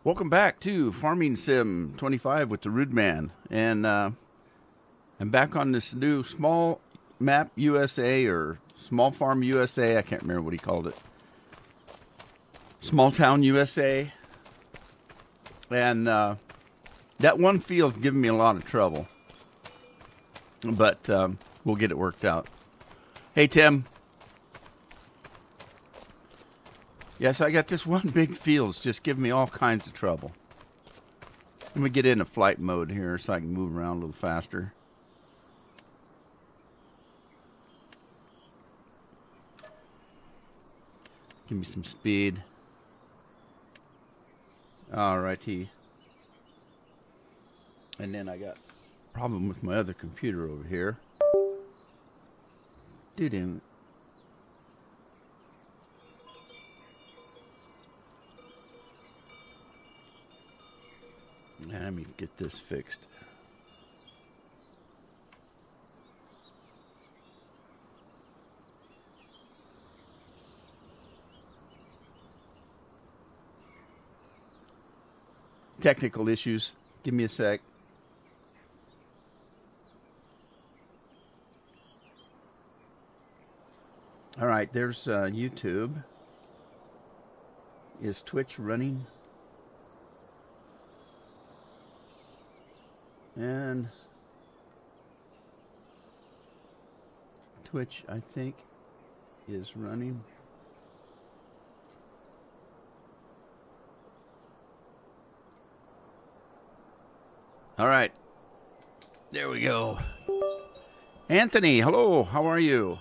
Welcome back to Farming Sim 25 with the Rude Man. And I'm back on this new Small Map USA or Small Farm USA. I can't remember what he called it. Small Town USA. And that one field's giving me a lot of trouble. But we'll get it worked out. Hey, Tim. Yes, I got this one big field. It's just giving me all kinds of trouble. Let me get into flight mode here so I can move around a little faster. Give me some speed. Alrighty. And then I got a problem with my other computer over here. Doo-doo. Let me get this fixed. Technical issues. Give me a sec. All right, there's YouTube. Is Twitch running? And Twitch, I think, is running. All right. There we go. Anthony, hello. How are you?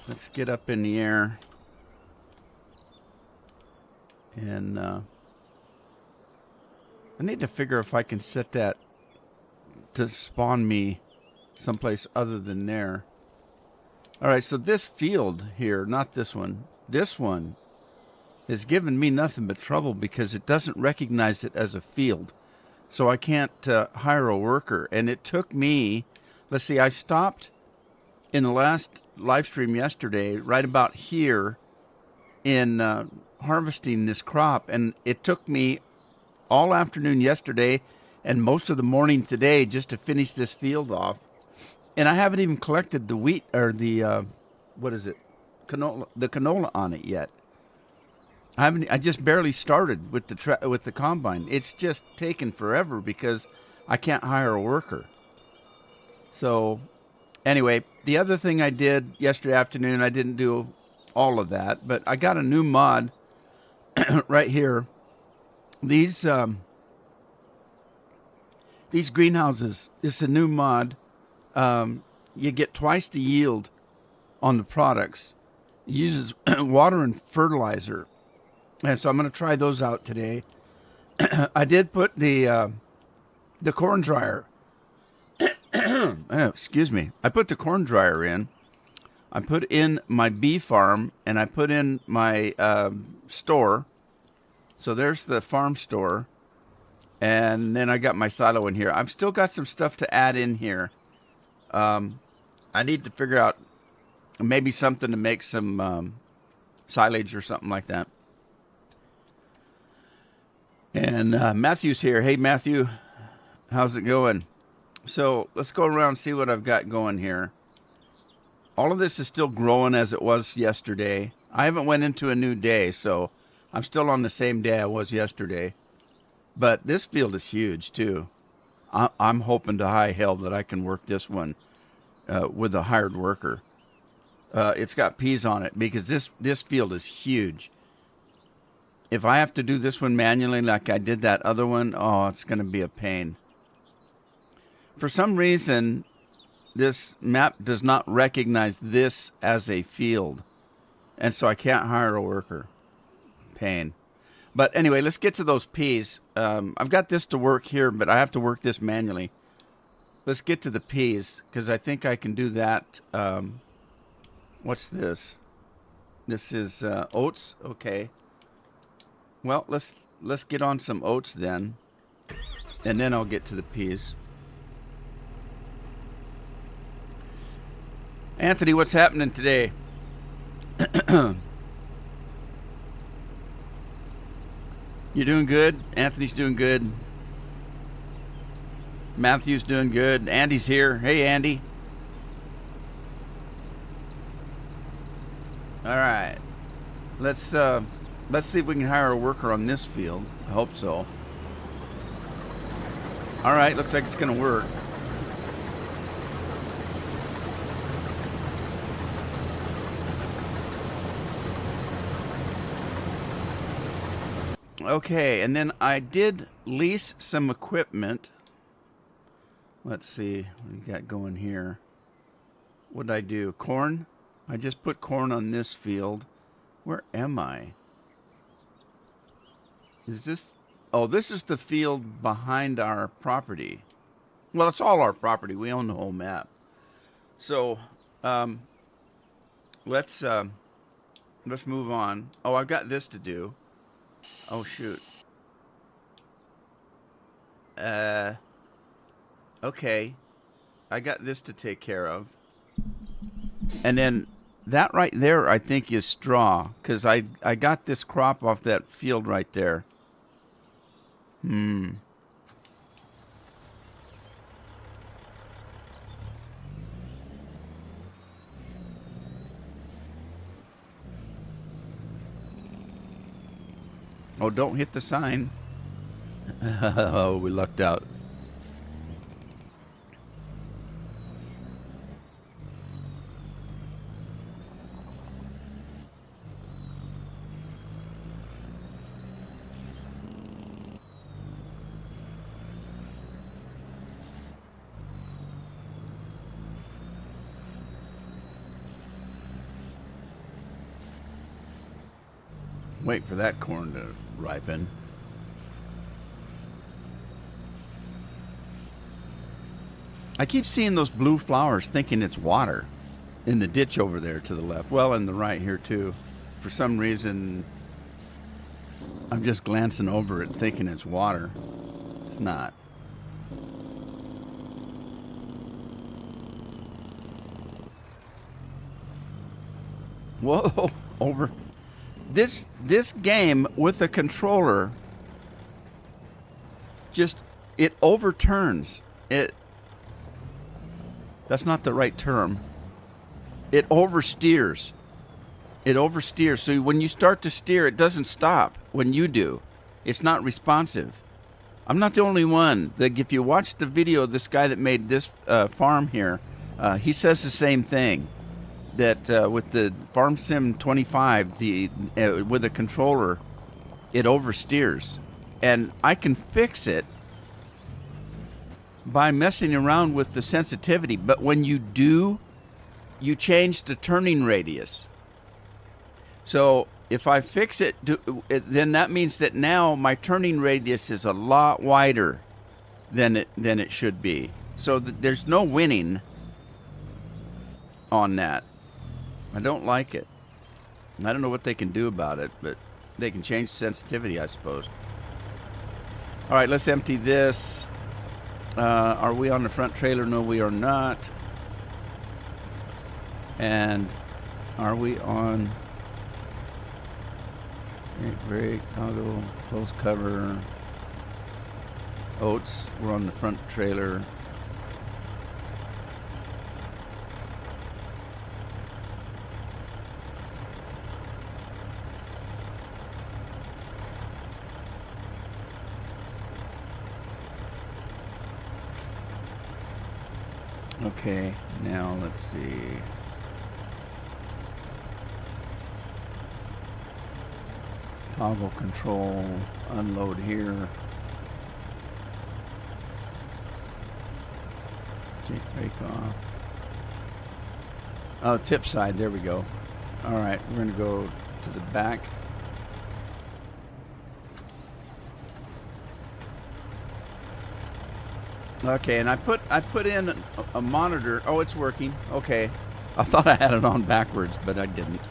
Let's get up in the air. And I need to figure if I can set that to spawn me someplace other than there. All right, so this field here, not this one has given me nothing but trouble because it doesn't recognize it as a field. So I can't hire a worker. And it took me, let's see, I stopped in the last live stream yesterday right about here in harvesting this crop. And it took me all afternoon yesterday and most of the morning today just to finish this field off. And I haven't even collected the wheat or the, canola, the canola on it yet. I just barely started with the combine. It's just taken forever because I can't hire a worker. So anyway, the other thing I did yesterday afternoon, I didn't do all of that, but I got a new mod right here. These greenhouses, it's a new mod. You get twice the yield on the products. It uses water and fertilizer. And so I'm going to try those out today. I did put the corn dryer. Excuse me. I put the corn dryer in. I put in my bee farm, and I put in my store. So there's the farm store. And then I got my silo in here. I've still got some stuff to add in here. I need to figure out maybe something to make some silage or something like that. And Matthew's here. Hey, Matthew, how's it going? So let's go around and see what I've got going here. All of this is still growing as it was yesterday. I haven't went into a new day, so I'm still on the same day I was yesterday. But this field is huge, too. I'm hoping to high hell that I can work this one with a hired worker. It's got peas on it because this field is huge. If I have to do this one manually like I did that other one, oh, it's going to be a pain. For some reason, this map does not recognize this as a field. And so I can't hire a worker. Pain. But anyway, let's get to those peas. I've got this to work here, but I have to work this manually. Let's get to the peas, because I think I can do that. What's this? This is oats. Okay. Well, let's get on some oats then, and then I'll get to the peas. Anthony, what's happening today? You're doing good. Anthony's doing good. Matthew's doing good. Andy's here. Hey, Andy. All right. Let's see if we can hire a worker on this field. I hope so. All right. Looks like it's going to work. Okay, and then I did lease some equipment. Let's see what we got going here. What did I do? Corn? I just put corn on this field. Where am I? Is this... Oh, this is the field behind our property. Well, it's all our property. We own the whole map. So, let's move on. Oh, I've got this to do. Oh, shoot. Okay. I got this to take care of. And then that right there, I think, is straw. Because I got this crop off that field right there. Oh, don't hit the sign. Oh, we lucked out. Wait for that corn to ripen. I keep seeing those blue flowers thinking it's water in the ditch over there to the left. Well, in the right here too. For some reason, I'm just glancing over it thinking it's water. It's not. Whoa, over. This game with the controller just, it overturns. That's not the right term. It oversteers. It oversteers. So when you start to steer, it doesn't stop when you do. It's not responsive. I'm not the only one. Like, if you watch the video of this guy that made this farm here, he says the same thing. That with the Farm Sim 25, with a controller, it oversteers. And I can fix it by messing around with the sensitivity. But when you do, you change the turning radius. So if I fix it, then that means that now my turning radius is a lot wider than it should be. So there's no winning on that. I don't like it. I don't know what they can do about it, but they can change sensitivity, I suppose. All right, let's empty this. Are we on the front trailer? No, we are not. And are we on... Brake, toggle, close cover. Oats, we're on the front trailer. Okay, now let's see. Toggle control, unload here. Take brake off. Oh, tip side, there we go. All right, we're gonna go to the back. Okay, and I put in a monitor. Oh, it's working. Okay. I thought I had it on backwards, but I didn't.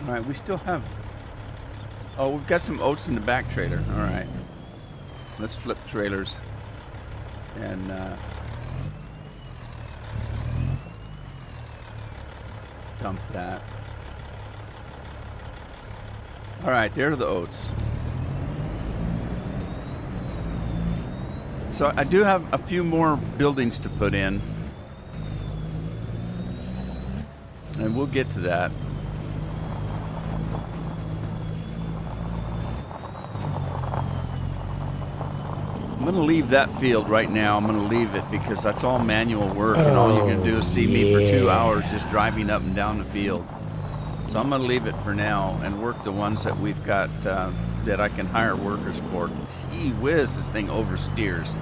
All right, we still have... Oh, we've got some oats in the back trailer. All right. Let's flip trailers. And dump that. All right, there are the oats. So I do have a few more buildings to put in, and we'll get to that. I'm going to leave that field right now. I'm going to leave it because that's all manual work, and all you're going to do is see me for 2 hours just driving up and down the field. So I'm going to leave it for now and work the ones that we've got that I can hire workers for. Gee whiz, this thing oversteers.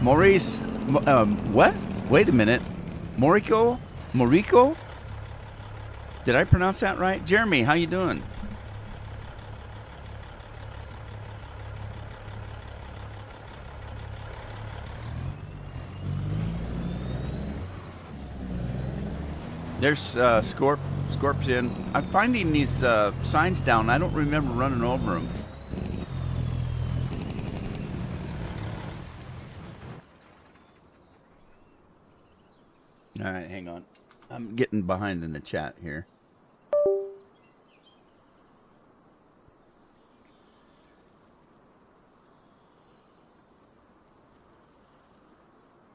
Maurice, what? Wait a minute. Moriko? Did I pronounce that right? Jeremy, how you doing? There's Scorp's in. I'm finding these signs down. I don't remember running over them. All right, hang on. I'm getting behind in the chat here.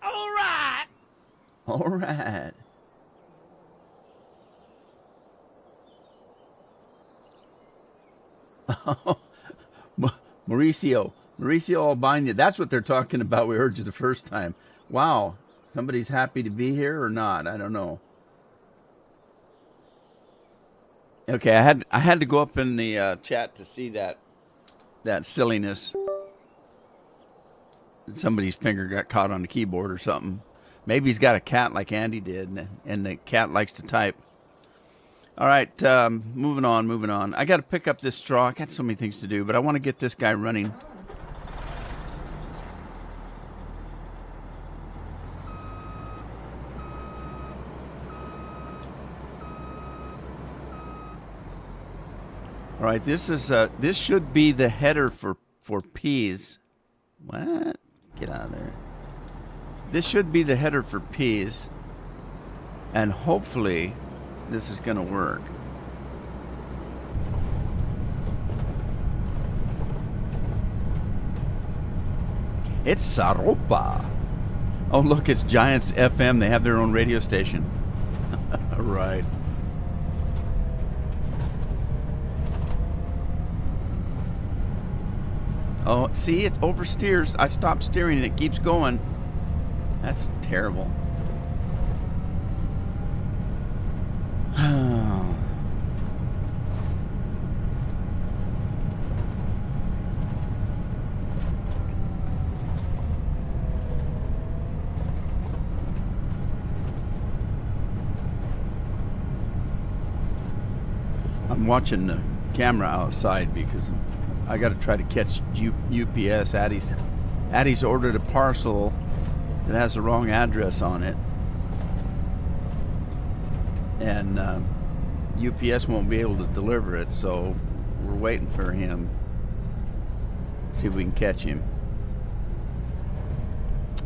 All right. All right. Mauricio Albania. That's what they're talking about. We heard you the first time. Wow. Somebody's happy to be here or not? I don't know. Okay, I had to go up in the chat to see that silliness. Somebody's finger got caught on the keyboard or something. Maybe he's got a cat like Andy did, and the cat likes to type. All right, moving on. I got to pick up this straw. I got so many things to do, but I want to get this guy running. All right, this should be the header for peas. What? Get out of there. This should be the header for peas, and hopefully this is going to work. It's Saropa. Oh, look, it's Giants FM. They have their own radio station. Right. Oh, see, it oversteers. I stopped steering and it keeps going. That's terrible. I'm watching the camera outside because I got to try to catch UPS. Addie's ordered a parcel that has the wrong address on it, and UPS won't be able to deliver it, so we're waiting for him. See if we can catch him.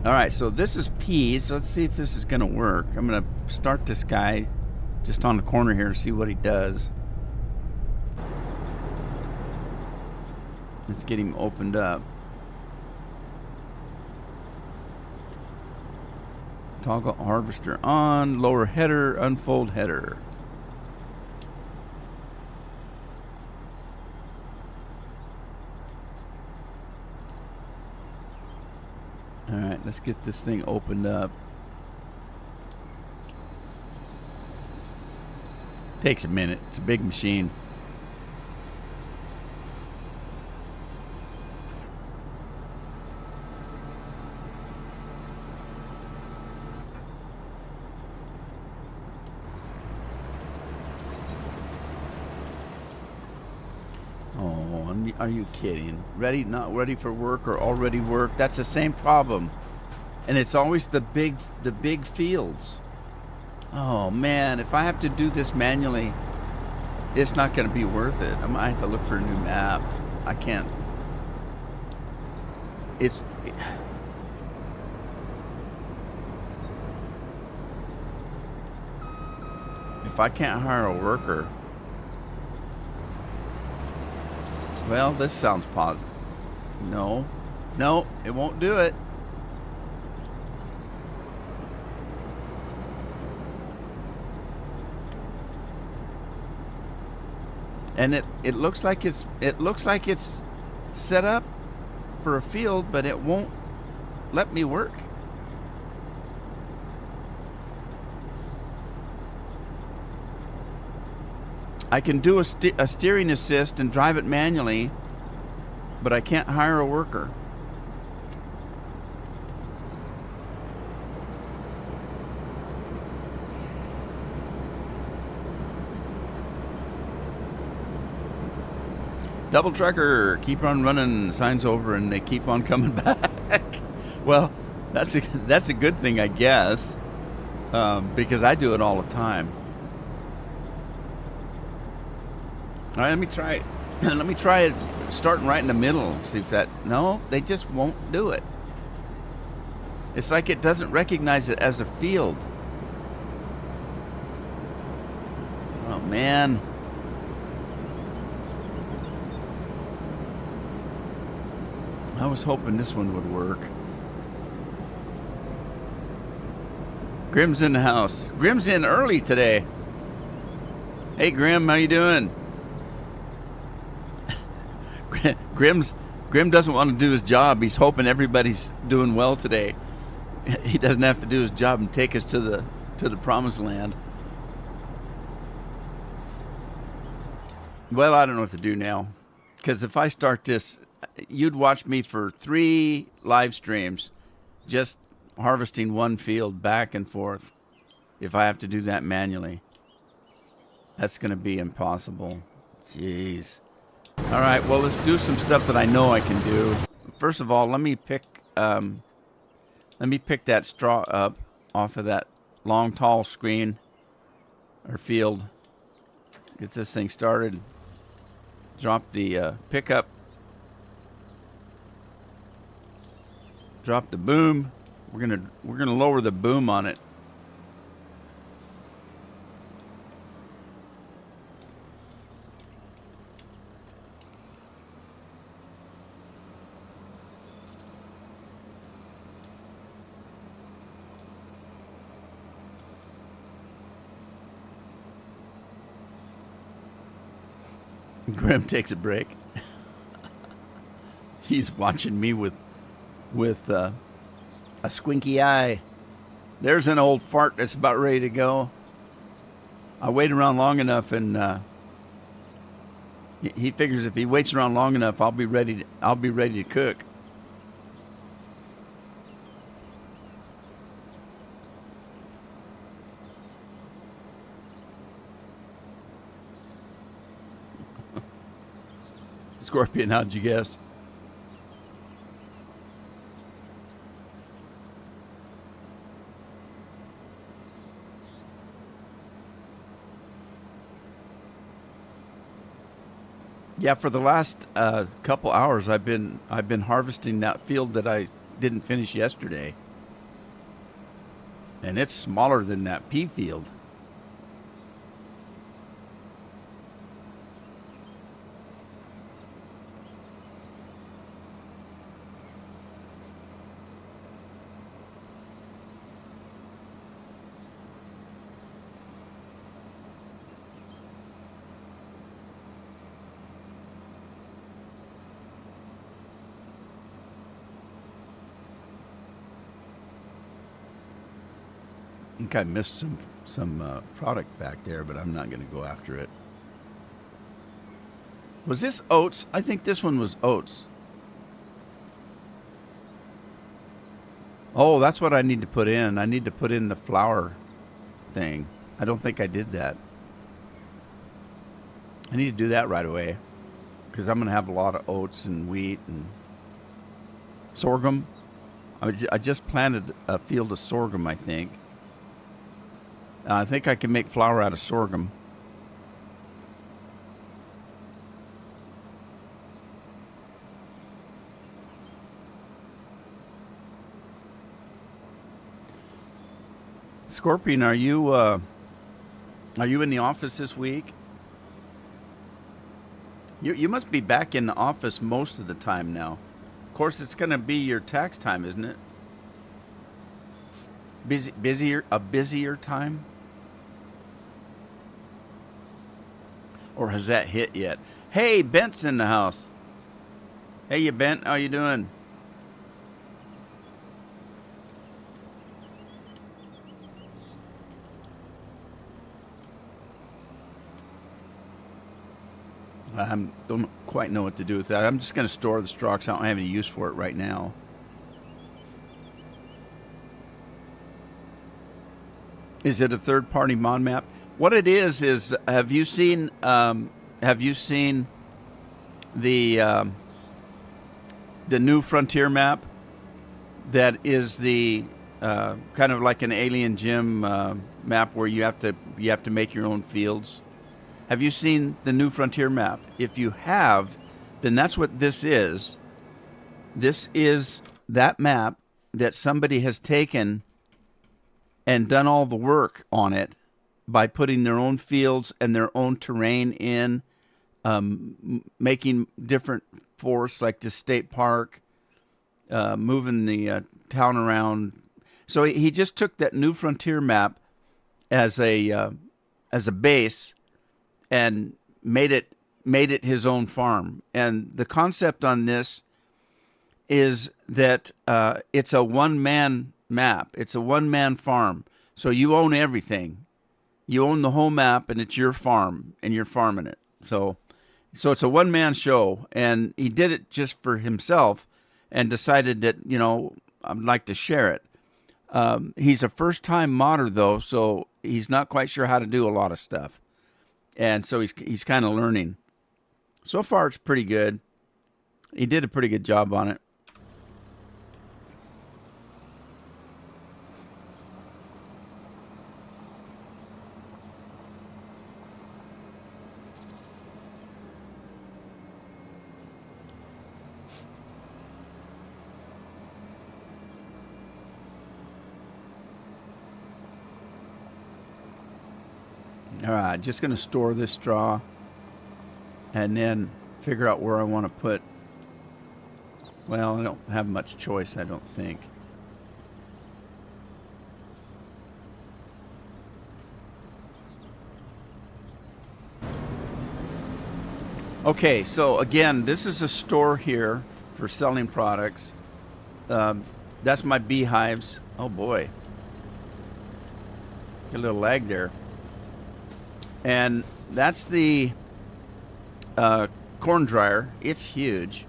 All right, so this is peas. Let's see if this is going to work. I'm going to start this guy just on the corner here and see what he does. Let's get him opened up. Toggle harvester on, lower header, unfold header. All right, let's get this thing opened up. Takes a minute. It's a big machine. Are you kidding? Ready, not ready for work, or already work? That's the same problem. And it's always the big fields. Oh man, if I have to do this manually, it's not going to be worth it. I might have to look for a new map. I can't. It's. If I can't hire a worker, well, this sounds positive. No, it won't do it. And it looks like it's set up for a field, but it won't let me work. I can do a steering assist and drive it manually, but I can't hire a worker. Double trucker, keep on running, signs over, and they keep on coming back. Well, that's a good thing, I guess, because I do it all the time. All right, let me try it. Let me try it starting right in the middle. See if that... No, they just won't do it. It's like it doesn't recognize it as a field. Oh, man. I was hoping this one would work. Grim's in the house. Grim's in early today. Hey, Grim, how you doing? Grim doesn't want to do his job. He's hoping everybody's doing well today. He doesn't have to do his job and take us to the promised land. Well, I don't know what to do now, because if I start this, you'd watch me for 3 live streams just harvesting one field back and forth. If I have to do that manually, that's going to be impossible. Jeez. All right, well, let's do some stuff that I know I can do. First of all, let me pick that straw up off of that long, tall screen or field. Get this thing started. Drop the pickup. Drop the boom. We're gonna lower the boom on it. Grim takes a break. He's watching me with a squinky eye. There's an old fart that's about ready to go. I wait around long enough, and he figures if he waits around long enough, I'll be ready to cook. Scorpion, how'd you guess? Yeah, for the last couple hours, I've been harvesting that field that I didn't finish yesterday, and it's smaller than that pea field. I think I missed some product back there, but I'm not going to go after it. Was this oats? I think this one was oats. Oh, that's what I need to put in. I need to put in the flour thing. I don't think I did that. I need to do that right away, because I'm going to have a lot of oats and wheat and sorghum. I just planted a field of sorghum, I think. I think I can make flour out of sorghum. Scorpion, are you in the office this week? You must be back in the office most of the time now. Of course, it's going to be your tax time, isn't it? Busier time? Or has that hit yet? Hey, Bent's in the house. Hey, you Bent, how you doing? I don't quite know what to do with that. I'm just going to store the straw because I don't have any use for it right now. Is it a third-party mod map? What it is have you seen the new Frontier map? That is the kind of like an Alien Gym map where you have to make your own fields. Have you seen the new Frontier map? If you have, then that's what this is. This is that map that somebody has taken and done all the work on it by putting their own fields and their own terrain in, making different forests like the state park, moving the town around. So he just took that new Frontier map as a base and made it his own farm. And the concept on this is that it's a one-man map. It's a one-man farm. So you own everything. You own the whole map, and it's your farm, and you're farming it. So it's a one-man show, and he did it just for himself and decided that, I'd like to share it. He's a first-time modder, though, so he's not quite sure how to do a lot of stuff. And so he's kind of learning. So far, it's pretty good. He did a pretty good job on it. All right, just going to store this straw and then figure out where I want to put. Well, I don't have much choice, I don't think. Okay, so again, this is a store here for selling products. That's my beehives. Oh boy. Got a little lag there. And that's the corn dryer. It's huge.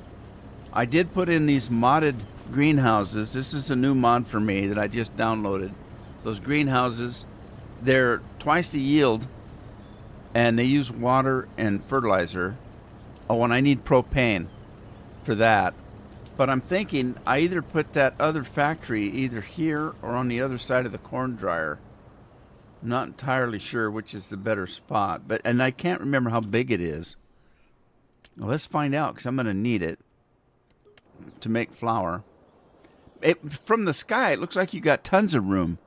I did put in these modded greenhouses. This is a new mod for me that I just downloaded. Those greenhouses, they're twice the yield, and they use water and fertilizer. Oh, and I need propane for that. But I'm thinking I either put that other factory either here or on the other side of the corn dryer. Not entirely sure which is the better spot, and I can't remember how big it is. Well, let's find out because I'm going to need it to make flour. From the sky, it looks like you got tons of room.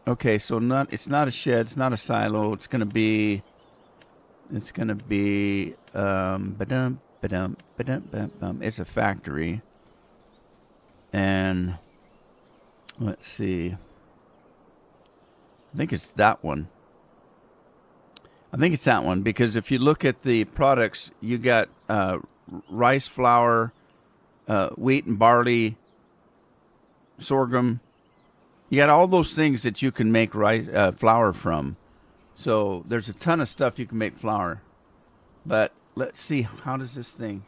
Okay, so it's not a shed, it's not a silo. It's going to be it's a factory. And let's see. I think it's that one. Because if you look at the products, you got rice flour, wheat and barley, sorghum. You got all those things that you can make flour from. So there's a ton of stuff you can make flour. But let's see, how does this thing,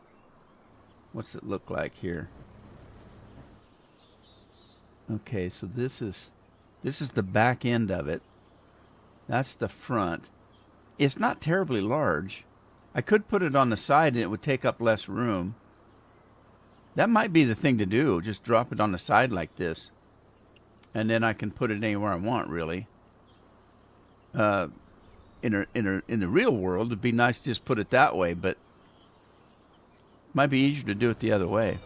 what's it look like here? Okay, so this is the back end of it. That's the front. It's not terribly large. I could put it on the side and it would take up less room. That might be the thing to do. Just drop it on the side like this. And then I can put it anywhere I want, really. In the real world, it'd be nice to just put it that way, but it might be easier to do it the other way.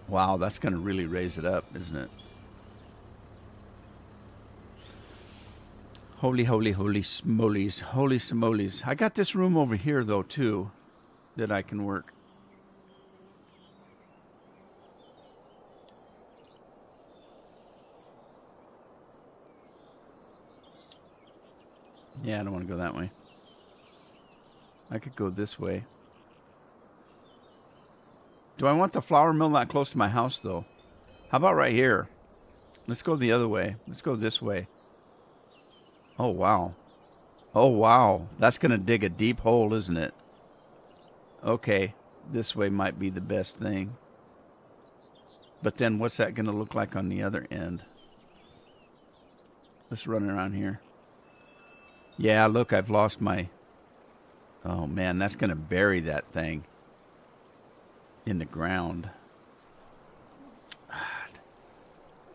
Wow, that's going to really raise it up, isn't it? Holy, holy, holy smolies. Holy smolies. I got this room over here, though, too, that I can work. Yeah, I don't want to go that way. I could go this way. Do I want the flour mill not close to my house, though? How about right here? Let's go the other way. Let's go this way. Oh, wow. Oh, wow. That's going to dig a deep hole, isn't it? Okay, this way might be the best thing. But then what's that going to look like on the other end? Let's run around here. Yeah, look, I've lost my... Oh, man, that's going to bury that thing in the ground.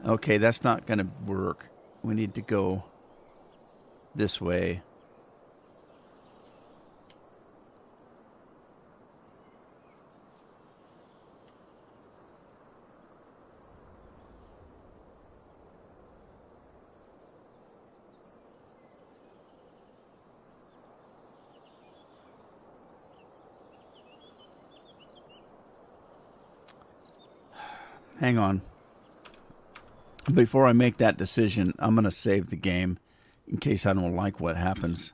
Okay, that's not going to work. We need to go this way. Hang on. Before I make that decision, I'm going to save the game in case I don't like what happens.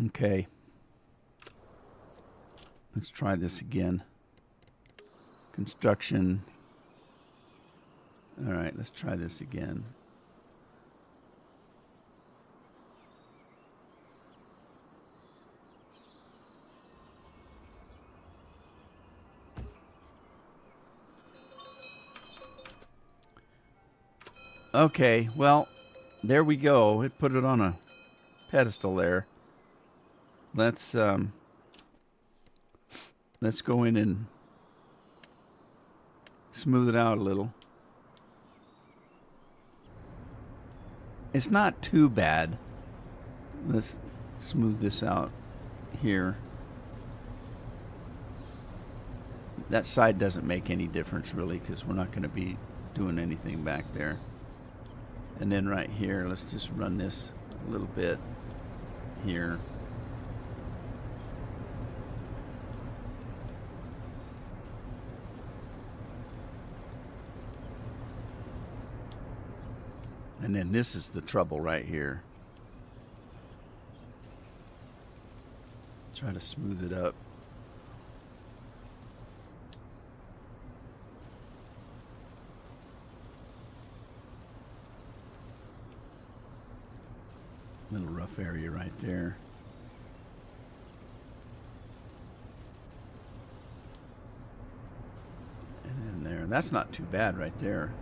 Okay. Let's try this again. Construction. All right, let's try this again. Okay, well, there we go. It put it on a pedestal there. Let's go in and smooth it out a little. It's not too bad. Let's smooth this out here. That side doesn't make any difference really because we're not going to be doing anything back there. And then right here, let's just run this a little bit here. And then this is the trouble right here. Try to smooth it up. Little rough area right there. And then there. That's not too bad right there.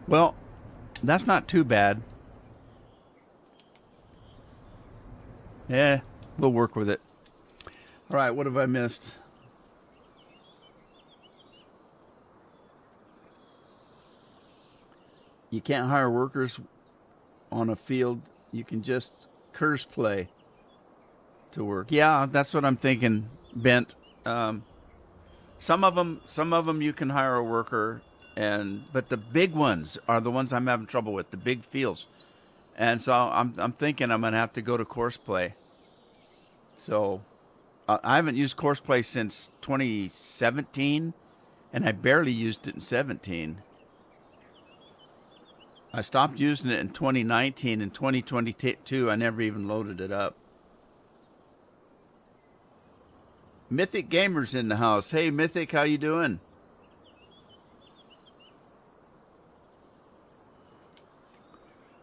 Well, that's not too bad. Yeah, we'll work with it. All right, what have I missed? You can't hire workers on a field. You can just curse play to work. Yeah, that's what I'm thinking, Bent. Some of them you can hire a worker, but the big ones are the ones I'm having trouble with. The big fields, and so I'm thinking I'm gonna have to go to course play. So I haven't used course play since 2017, and I barely used it in 17. I stopped using it in 2019. In 2022, I never even loaded it up. Mythic Gamers in the house. Hey, Mythic, how you doing?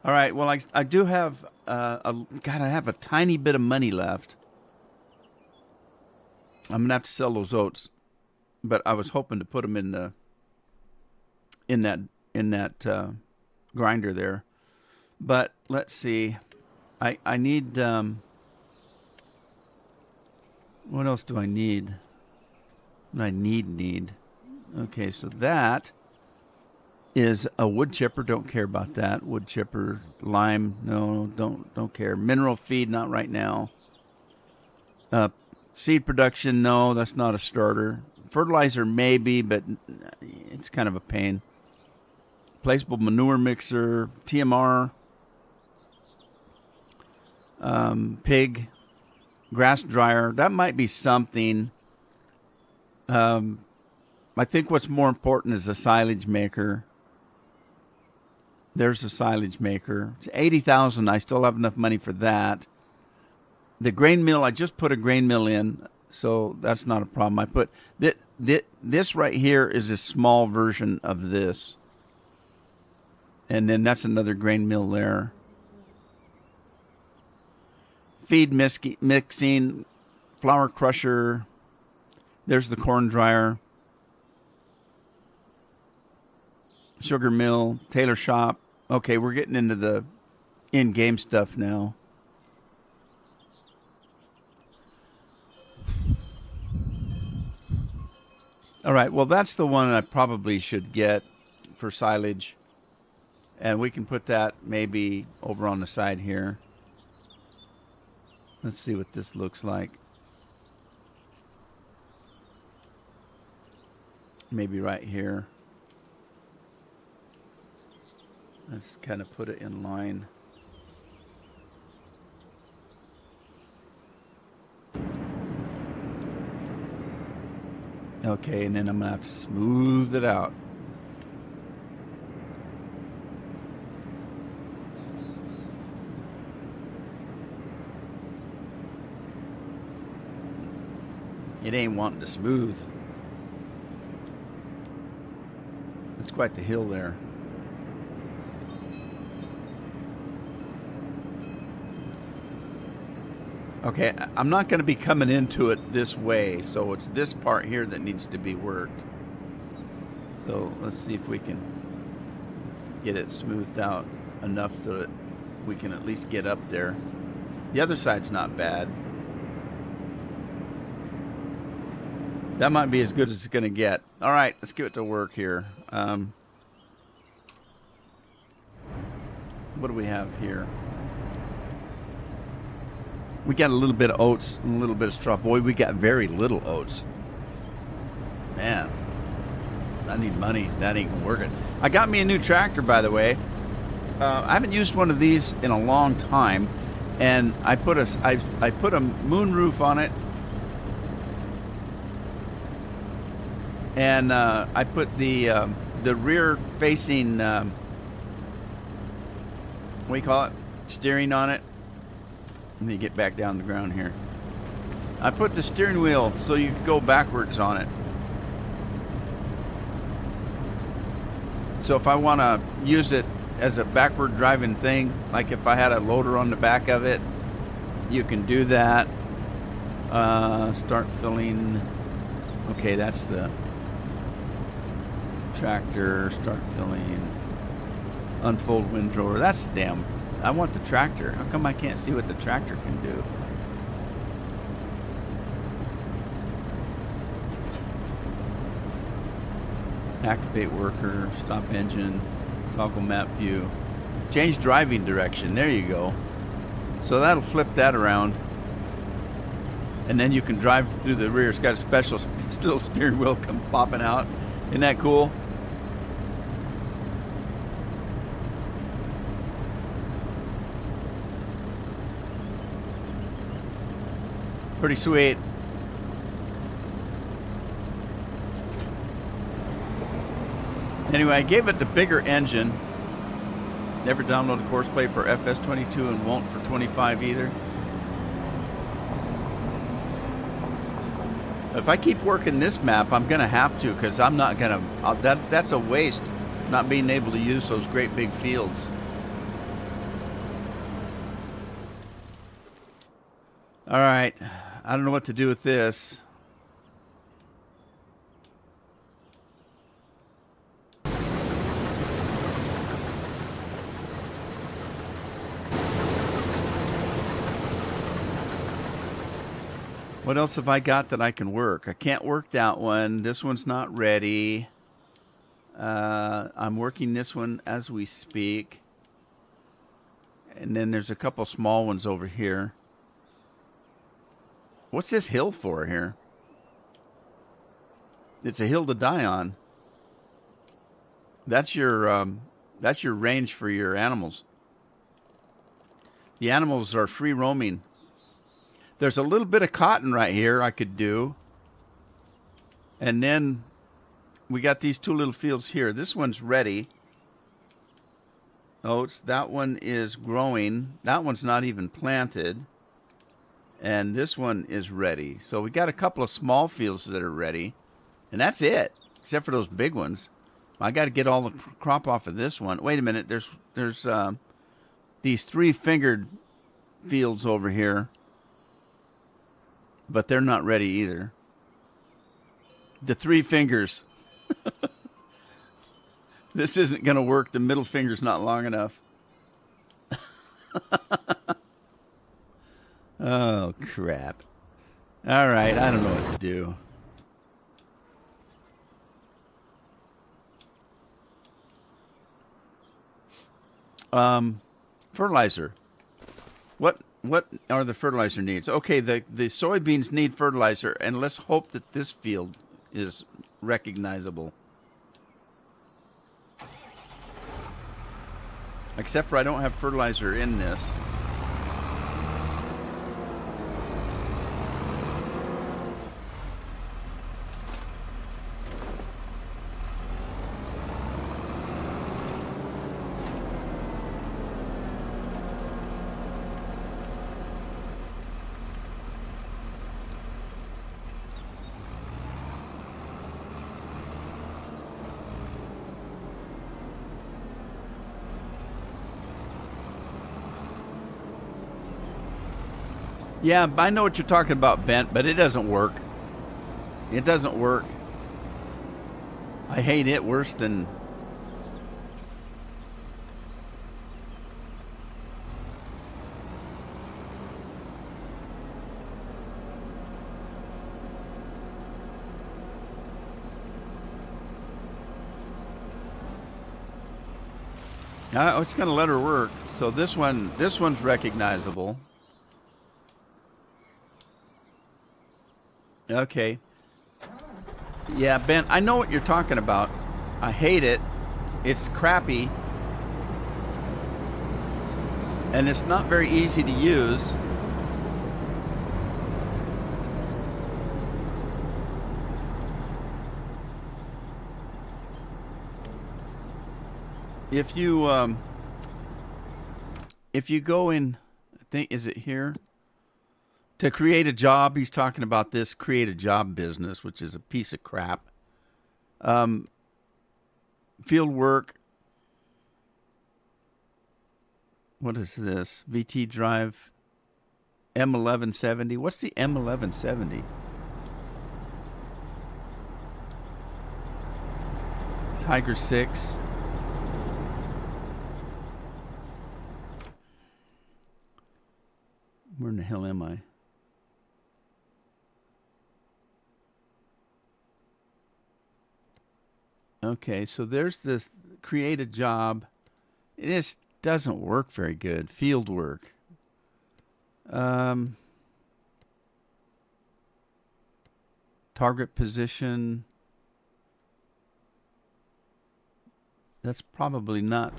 All right. Well, I do have I have a tiny bit of money left. I'm gonna have to sell those oats, but I was hoping to put them in that grinder there. But let's see. I need what else do I need? What I need. Okay, so that is a wood chipper. Don't care about that. Wood chipper, lime, no, don't care. Mineral feed, not right now. Seed production, no, that's not a starter. Fertilizer, maybe, but it's kind of a pain. Placeable manure mixer, TMR, pig, grass dryer. That might be something. I think what's more important is a silage maker. There's a silage maker. It's $80,000. I still have enough money for that. The grain mill, I just put a grain mill in, so that's not a problem. I put this right here is a small version of this. And then that's another grain mill there. Feed mixing, flour crusher. There's the corn dryer. Sugar mill, tailor shop. Okay, we're getting into the in-game stuff now. All right, well, that's the one I probably should get for silage. And we can put that maybe over on the side here. Let's see what this looks like. Maybe right here. Let's kind of put it in line. Okay, and then I'm going to have to smooth it out. It ain't wanting to smooth. That's quite the hill there. Okay, I'm not going to be coming into it this way, so it's this part here that needs to be worked. So let's see if we can get it smoothed out enough so that we can at least get up there. The other side's not bad. That might be as good as it's going to get. All right, let's get it to work here. What do we have here? We got a little bit of oats and a little bit of straw. Boy, we got very little oats. Man, I need money. That ain't working. I got me a new tractor, by the way. I haven't used one of these in a long time, and I put a moon roof on it. And I put the rear-facing, what do you call it? Steering on it. Let me get back down the ground here. I put the steering wheel so you can go backwards on it. So if I want to use it as a backward driving thing, like if I had a loader on the back of it, you can do that. Start filling. Okay, that's the tractor. Start filling. Unfold windrower. That's damn. I want the tractor. How come I can't see what the tractor can do? Activate worker. Stop engine. Toggle map view. Change driving direction. There you go. So that'll flip that around. And then you can drive through the rear. It's got a special still steering wheel come popping out. Isn't that cool? Pretty sweet. Anyway, I gave it the bigger engine. Never downloaded course play for FS22 and won't for 25 either. If I keep working this map, I'm going to have to, because I'm not going to... That's a waste, not being able to use those great big fields. All right. I don't know what to do with this. What else have I got that I can work? I can't work that one. This one's not ready. I'm working this one as we speak. And then there's a couple small ones over here. What's this hill for here? It's a hill to die on. That's your range for your animals. The animals are free roaming. There's a little bit of cotton right here I could do. And then we got these two little fields here. This one's ready. Oats, that one is growing. That one's not even planted. And this one is ready. So we got a couple of small fields that are ready. And that's it, except for those big ones. I got to get all the crop off of this one. Wait a minute. There's these three-fingered fields over here. But they're not ready either. The three fingers. This isn't going to work. The middle finger's not long enough. Oh, crap. All right, I don't know what to do. Fertilizer. What are the fertilizer needs? Okay, the soybeans need fertilizer, and let's hope that this field is recognizable. Except for I don't have fertilizer in this. Yeah, I know what you're talking about, Bent, but it doesn't work. It doesn't work. I hate it worse than... it's going to let her work. So this one's recognizable. Okay. Yeah, Ben, I know what you're talking about. I hate it. It's crappy. And it's not very easy to use. If you go in, I think, is it here? To create a job, he's talking about this create a job business, which is a piece of crap. Field work. What is this? VT drive M1170. What's the M1170? Tiger 6. Where in the hell am I? Okay, so there's this create a job. This doesn't work very good. Field work. Target position. That's probably not.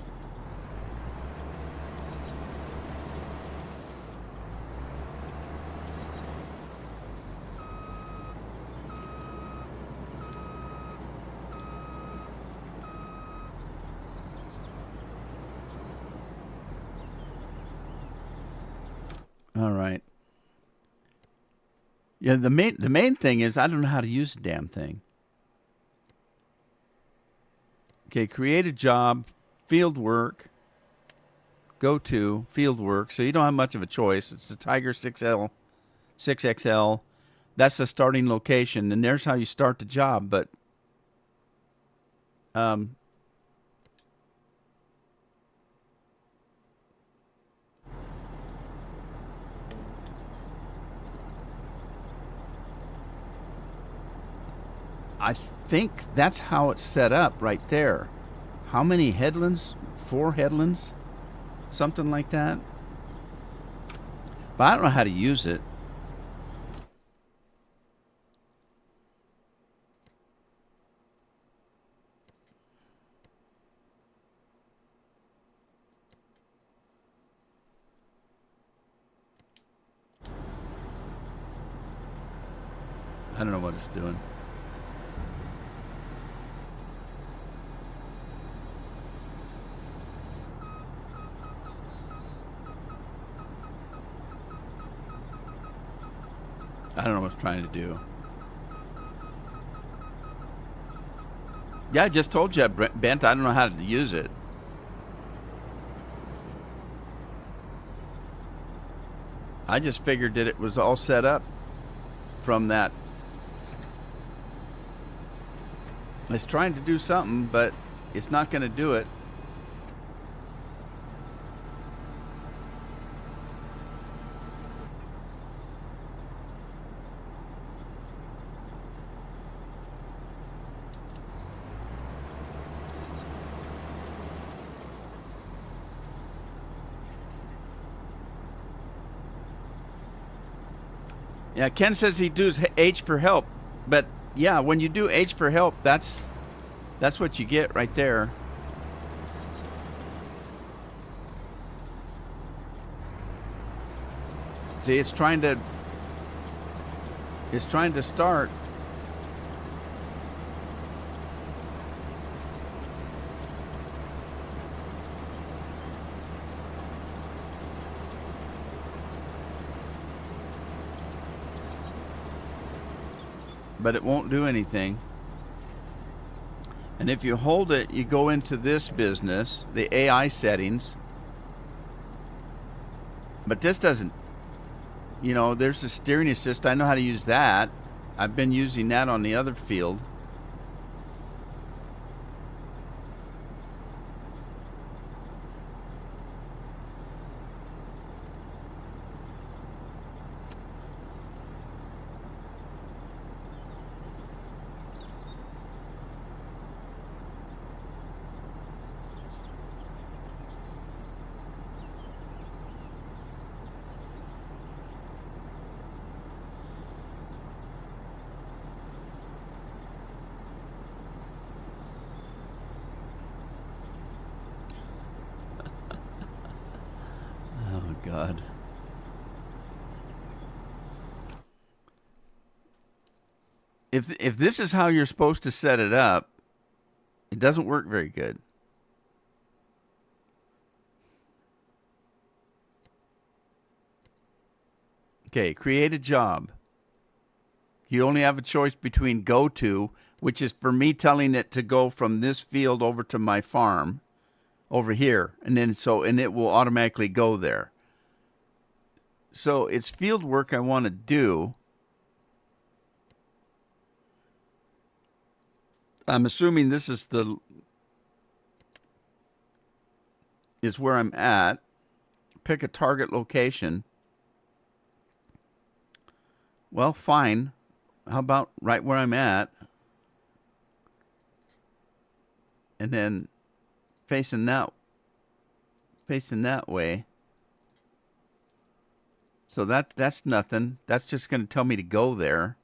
All right. Yeah, the main thing is I don't know how to use the damn thing. Okay, create a job, field work, go to field work. So you don't have much of a choice. It's the Tiger 6L, 6XL. That's the starting location, and there's how you start the job. But think that's how it's set up right there. How many headlands? 4 headlands? Something like that. But I don't know how to use it. I don't know what it's doing. I don't know what it's trying to do. Yeah, I just told you, Bent, I don't know how to use it. I just figured that it was all set up from that. It's trying to do something, but it's not going to do it. Yeah, Ken says he does H for help, but yeah, when you do H for help, that's what you get right there. See, it's trying to start. But it won't do anything. And if you hold it, you go into this business, the AI settings. But this doesn't, there's the steering assist. I know how to use that. I've been using that on the other field. Oh, God. If this is how you're supposed to set it up, it doesn't work very good. Okay, create a job. You only have a choice between go to, which is for me telling it to go from this field over to my farm over here, and it will automatically go there. So it's field work I want to do. I'm assuming this is where I'm at. Pick a target location. Well, fine. How about right where I'm at? And then facing that way. So that's nothing. That's just going to tell me to go there.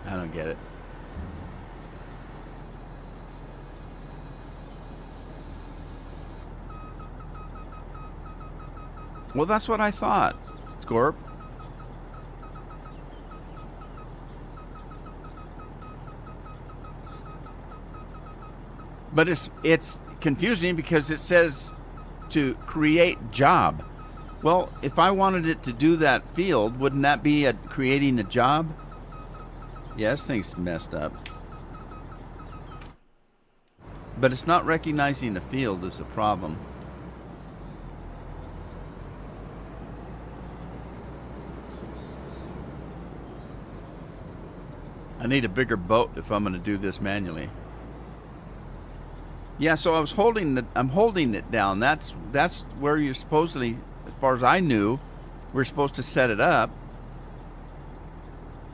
I don't get it. Well, that's what I thought, Scorp. But it's confusing because it says to create job. Well, if I wanted it to do that field, wouldn't that be creating a job? Yeah, this thing's messed up. But it's not recognizing the field is the problem. I need a bigger boat if I'm going to do this manually. Yeah, so I'm holding it down. That's where you're supposedly, as far as I knew, we're supposed to set it up.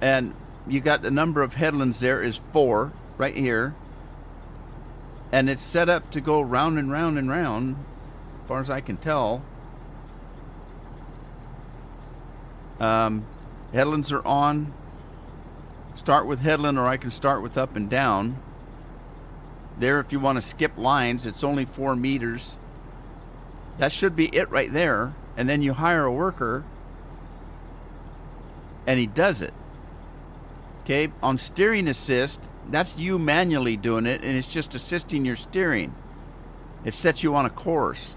And you got the number of headlands there is 4 right here. And it's set up to go round and round and round, as far as I can tell. Headlands are on. Start with headland, or I can start with up and down. There, if you want to skip lines, it's only 4 meters. That should be it right there. And then you hire a worker, and he does it. Okay, on steering assist, that's you manually doing it, and it's just assisting your steering. It sets you on a course,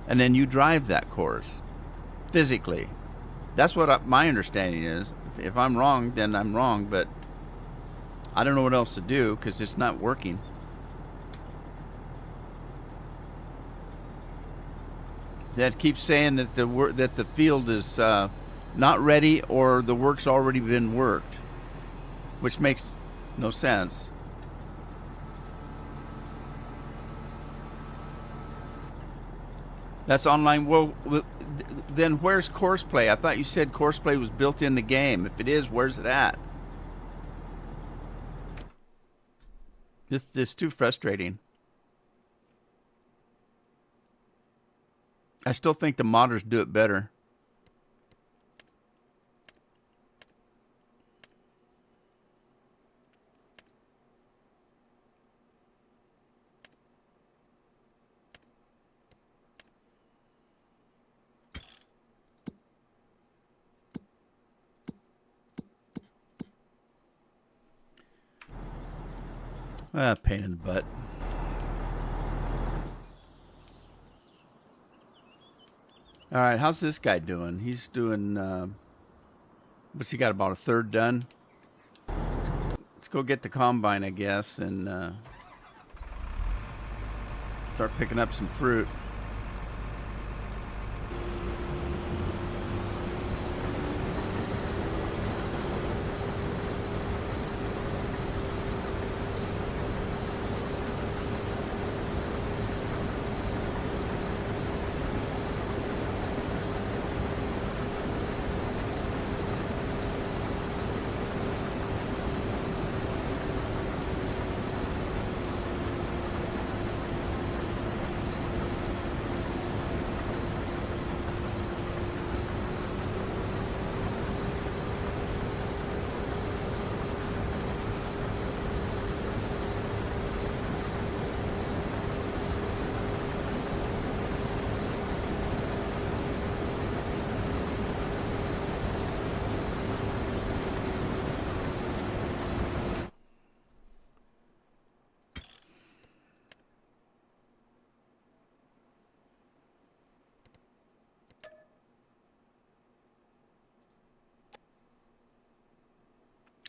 and then you drive that course physically. That's what my understanding is. If I'm wrong, then I'm wrong, but I don't know what else to do because it's not working. That keeps saying that the field is not ready, or the work's already been worked, which makes no sense. That's online. Well, then where's Courseplay? I thought you said Courseplay was built in the game. If it is, where's it at? This is too frustrating. I still think the modders do it better. Pain in the butt. All right, how's this guy doing? He's doing, what's he got, about a third done? Let's go get the combine, I guess, and start picking up some fruit.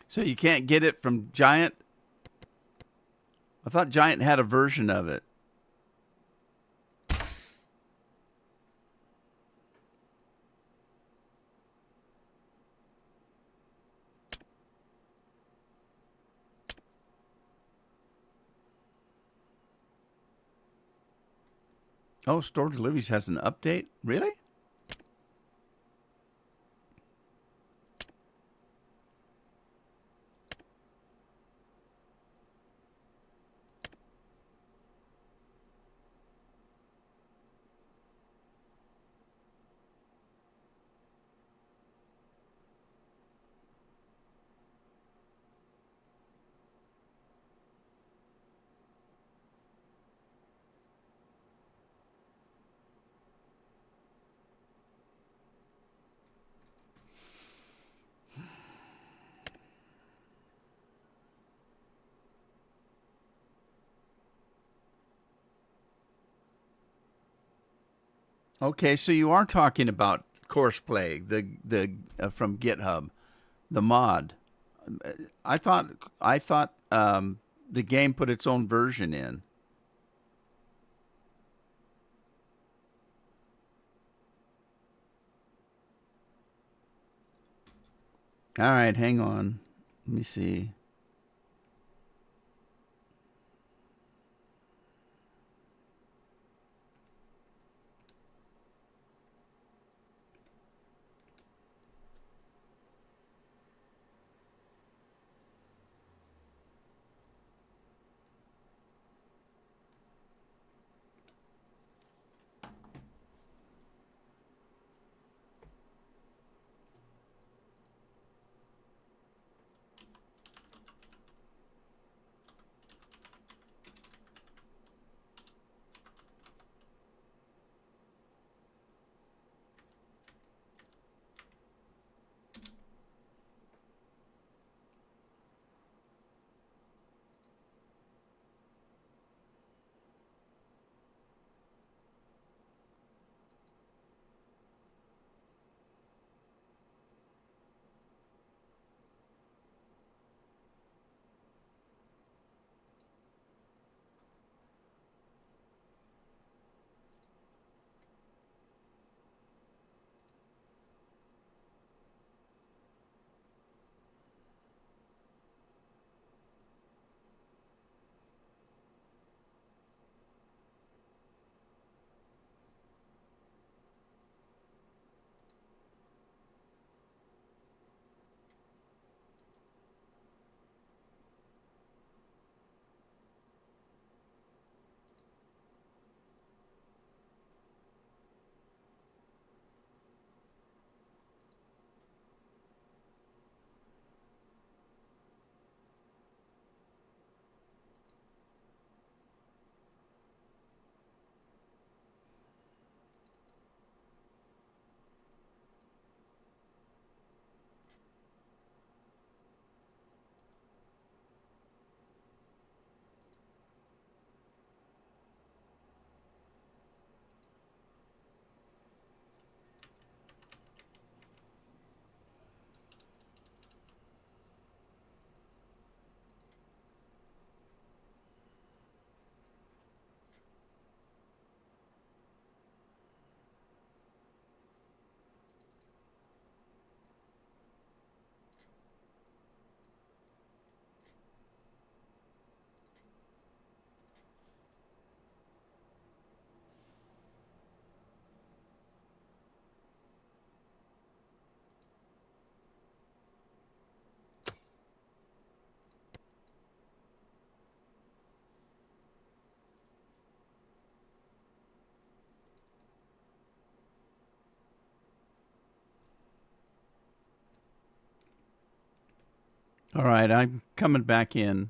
So you can't get it from Giant? I thought Giant had a version of it. Oh, Store Deliveries has an update? Really? Okay, so you are talking about Courseplay, the from GitHub, the mod. I thought the game put its own version in. All right, hang on. Let me see. All right, I'm coming back in.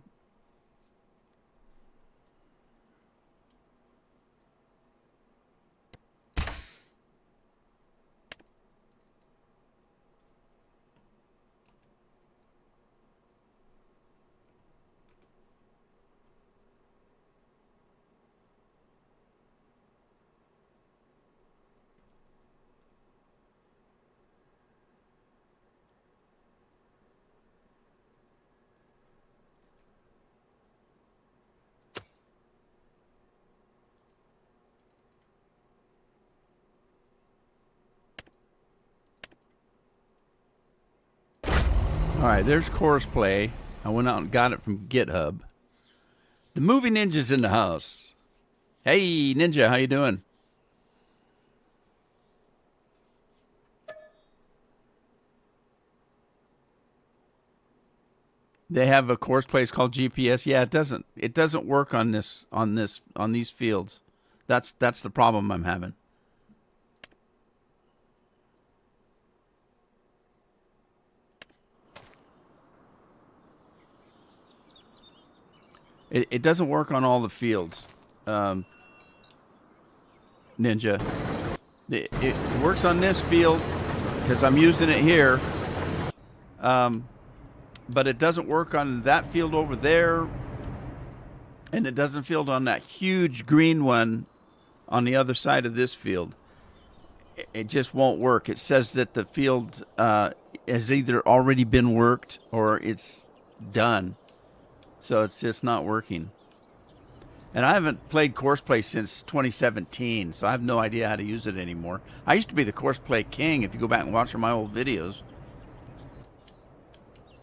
All right, there's Course Play. I went out and got it from GitHub. The Movie Ninja's in the house. Hey, Ninja, how you doing? They have a course place called GPS. Yeah, it doesn't work on these fields. That's the problem I'm having. It doesn't work on all the fields, Ninja. It works on this field because I'm using it here, but it doesn't work on that field over there, and it doesn't field on that huge green one on the other side of this field. It just won't work. It says that the field has either already been worked or it's done. So it's just not working. And I haven't played Course Play since 2017, so I have no idea how to use it anymore. I used to be the Course Play king if you go back and watch my old videos.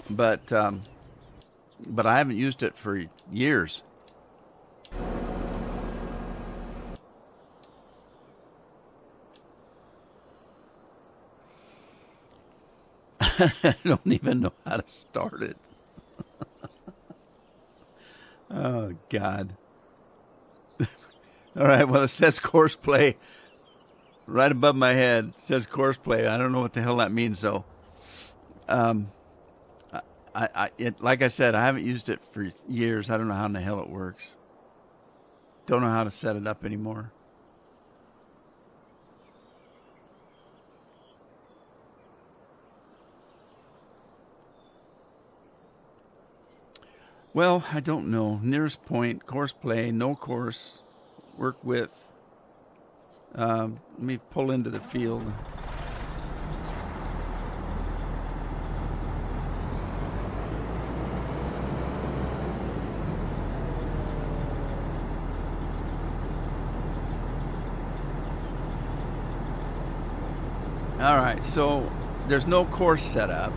But I haven't used it for years. I don't even know how to start it. Oh, God. All right, well, it says Course Play right above my head. It says Course Play. I don't know what the hell that means, though. Like I said, I haven't used it for years. I don't know how in the hell it works. Don't know how to set it up anymore. Well, I don't know. Nearest point, Course Play, no course, work with. Let me pull into the field. All right, so there's no course set up.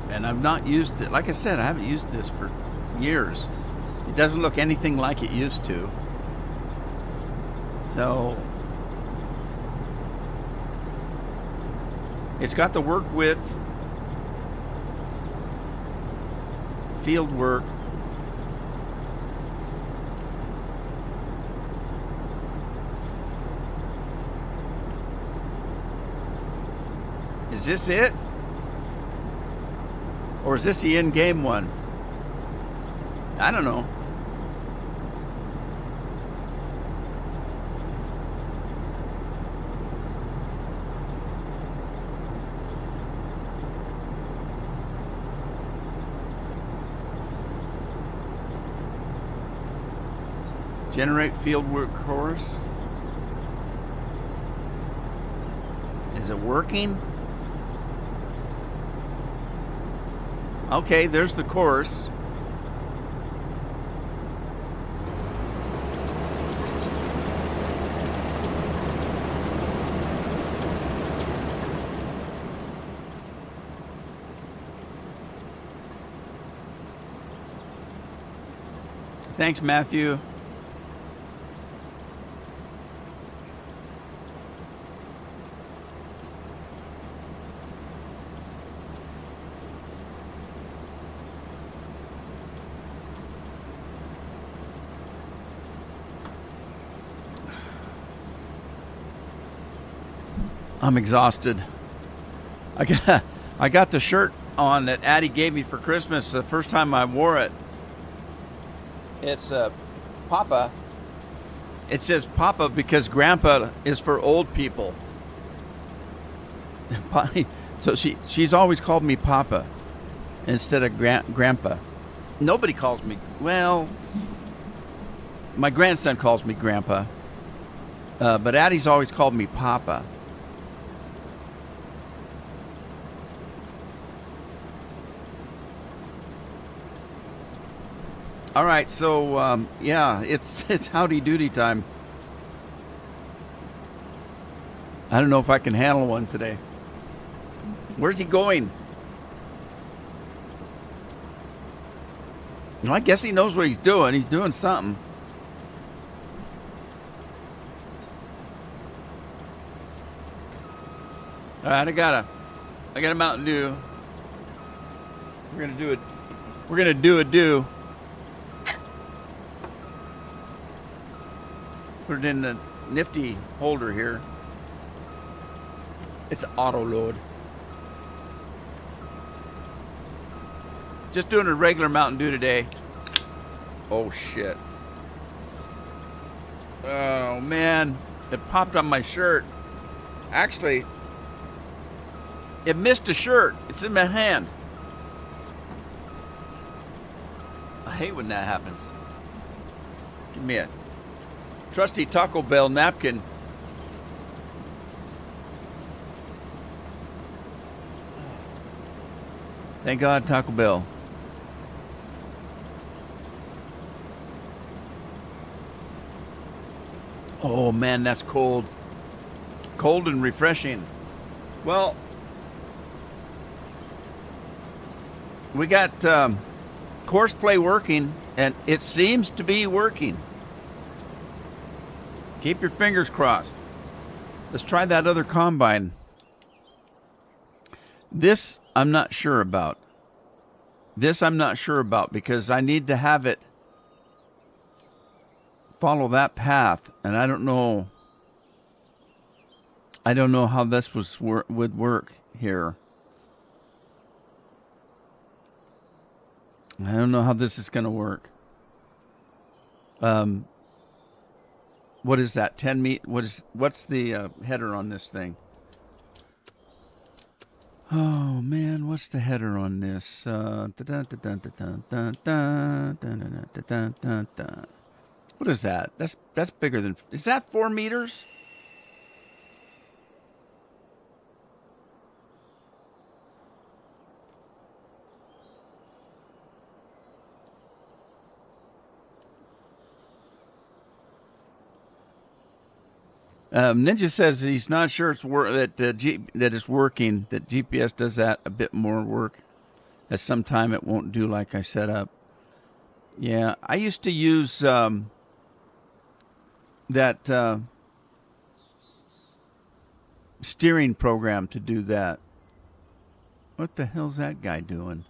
And I've not used it. Like I said, I haven't used this for years. It doesn't look anything like it used to. So it's got the work with, field work. Is this it? Or is this the in-game one? I don't know. Generate fieldwork course. Is it working? Okay, there's the course. Thanks, Matthew. I'm exhausted. I got the shirt on that Addie gave me for Christmas the first time I wore it. It's Papa. It says Papa because Grandpa is for old people. So she's always called me Papa instead of Grandpa. Nobody calls me, well, my grandson calls me Grandpa, but Addie's always called me Papa. All right, so yeah, it's howdy doody time. I don't know if I can handle one today. Where's he going? Well, I guess he knows what he's doing. He's doing something. All right, I got a Mountain Dew. We're gonna do it. We're gonna do a do. Put it in the nifty holder here. It's auto load. Just doing a regular Mountain Dew today. Oh shit. Oh man, it popped on my shirt. Actually, it missed a shirt. It's in my hand. I hate when that happens. Give me a trusty Taco Bell napkin. Thank God, Taco Bell. Oh man, that's cold. Cold and refreshing. Well, we got course play working, and it seems to be working. Keep your fingers crossed. Let's try that other combine. This I'm not sure about. Because I need to have it follow that path, and I don't know how this would work here. I don't know how this is going to work. What is that? 10 meter? What's the header on this thing? Oh man, what's the header on this? What is that? That's bigger than. Is that 4 meters? Ninja says he's not sure it's that it's working. That GPS does that a bit more work. At some time it won't do like I set up. Yeah, I used to use that steering program to do that. What the hell's that guy doing?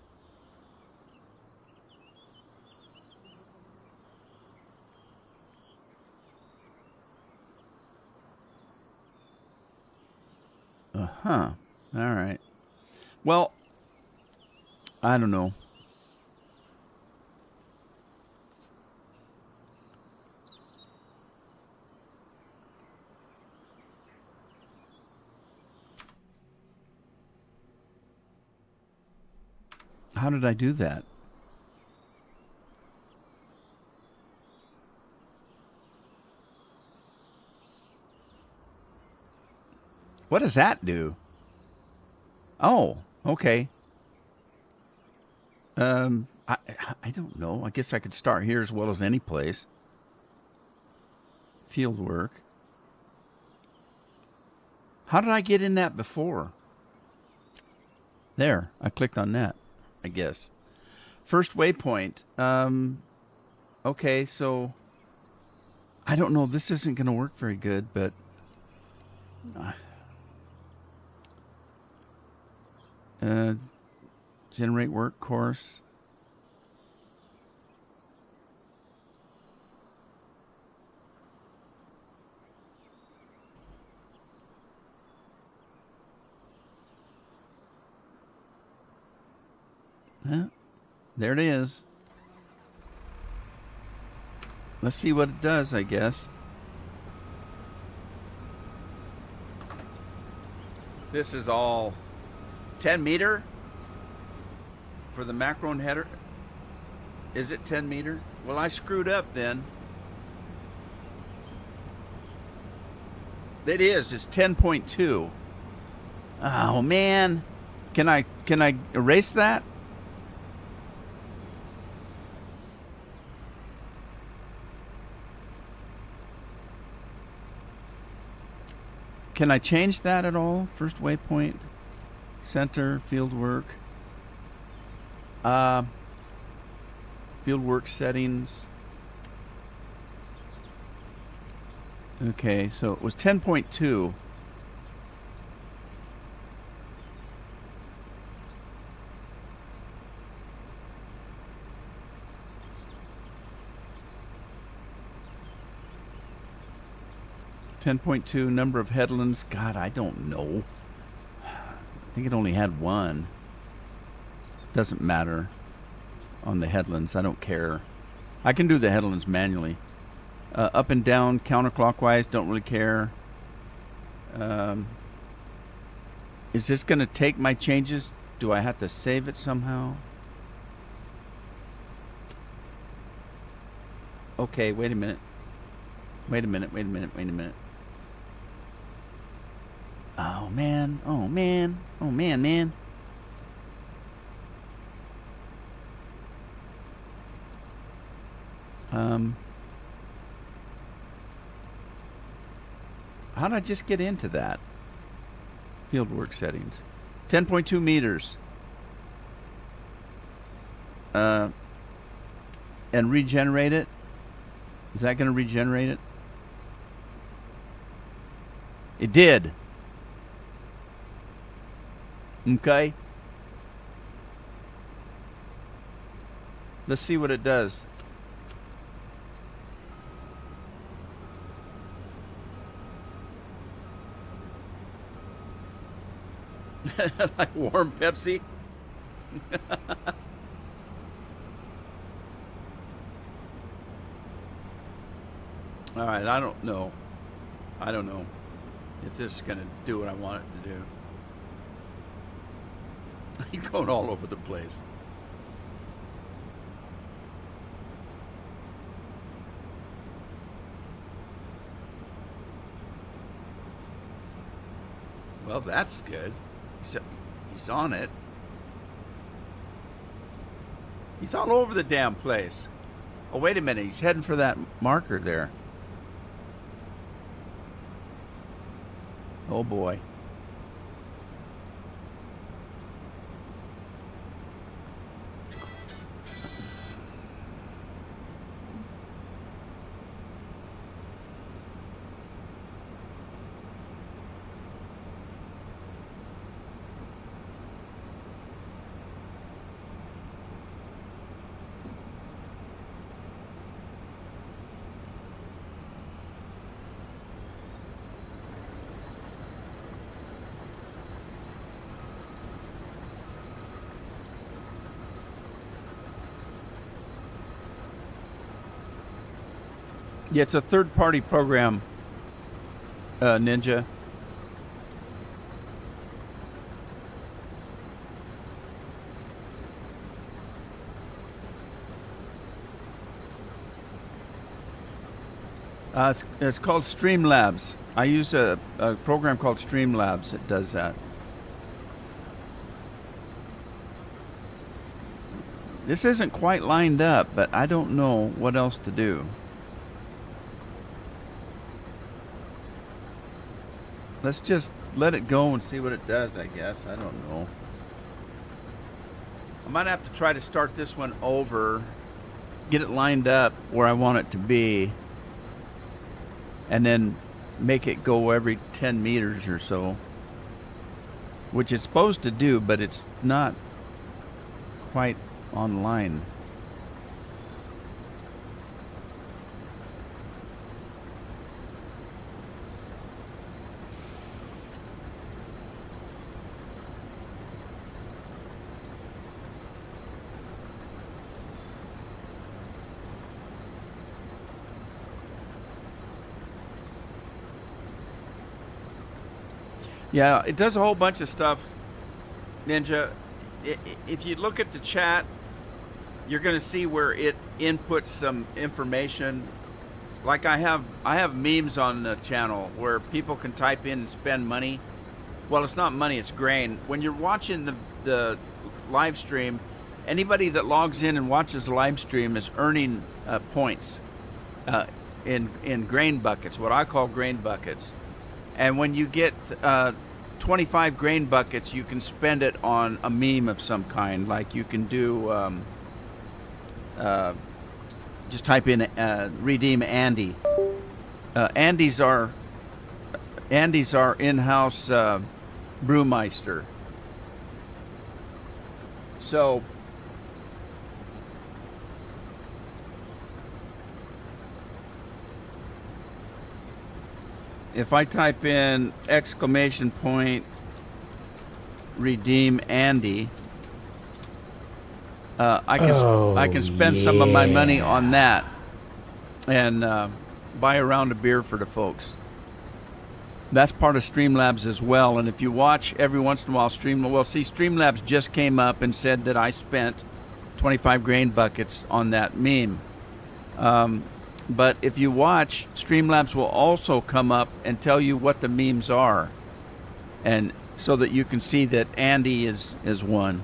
All right. Well, I don't know. How did I do that? What does that do? Oh, okay. I don't know. I guess I could start here as well as any place. Field work. How did I get in that before? There, I clicked on that, I guess. First waypoint. Okay, so I don't know. This isn't going to work very good, but generate work course. There it is. Let's see what it does, I guess. This is all 10 meter for the Macron header. Is it 10 meter? Well, I screwed up then. It is. It's 10.2. Oh man. Can I erase that? Can I change that at all? First waypoint, center, field work. Field work settings. Okay, so it was 10.2. Number of headlands. God, I don't know. I think it only had one. Doesn't matter on the headlands. I don't care. I can do the headlands manually. Up and down, counterclockwise, don't really care. Is this going to take my changes? Do I have to save it somehow? Okay, wait a minute. Wait a minute. Oh man. How did I just get into that? Fieldwork settings. 10.2 meters. And regenerate it. Is that going to regenerate it? It did. Okay. Let's see what it does. Like warm Pepsi. All right, I don't know if this is going to do what I want it to do. He's going all over the place. Well, that's good. He's on it. He's all over the damn place. Oh, wait a minute. He's heading for that marker there. Oh, boy. Yeah, it's a third-party program, Ninja. It's called Streamlabs. I use a program called Streamlabs that does that. This isn't quite lined up, but I don't know what else to do. Let's just let it go and see what it does, I guess. I don't know. I might have to try to start this one over, get it lined up where I want it to be, and then make it go every 10 meters or so, which it's supposed to do, but it's not quite online. Yeah, it does a whole bunch of stuff, Ninja. If you look at the chat, you're going to see where it inputs some information. Like I have memes on the channel where people can type in and spend money. Well, it's not money, it's grain. When you're watching the live stream, anybody that logs in and watches the live stream is earning points in grain buckets, what I call grain buckets. And when you get 25 grain buckets, you can spend it on a meme of some kind. Like you can do, just type in redeem Andy. Andy's our in-house brewmeister. So if I type in exclamation point redeem Andy, I can spend some of my money on that and buy a round of beer for the folks. That's part of Streamlabs as well. And if you watch every once in a while, Streamlabs just came up and said that I spent 25 grain buckets on that meme. But if you watch, Streamlabs will also come up and tell you what the memes are, and so that you can see that Andy is one.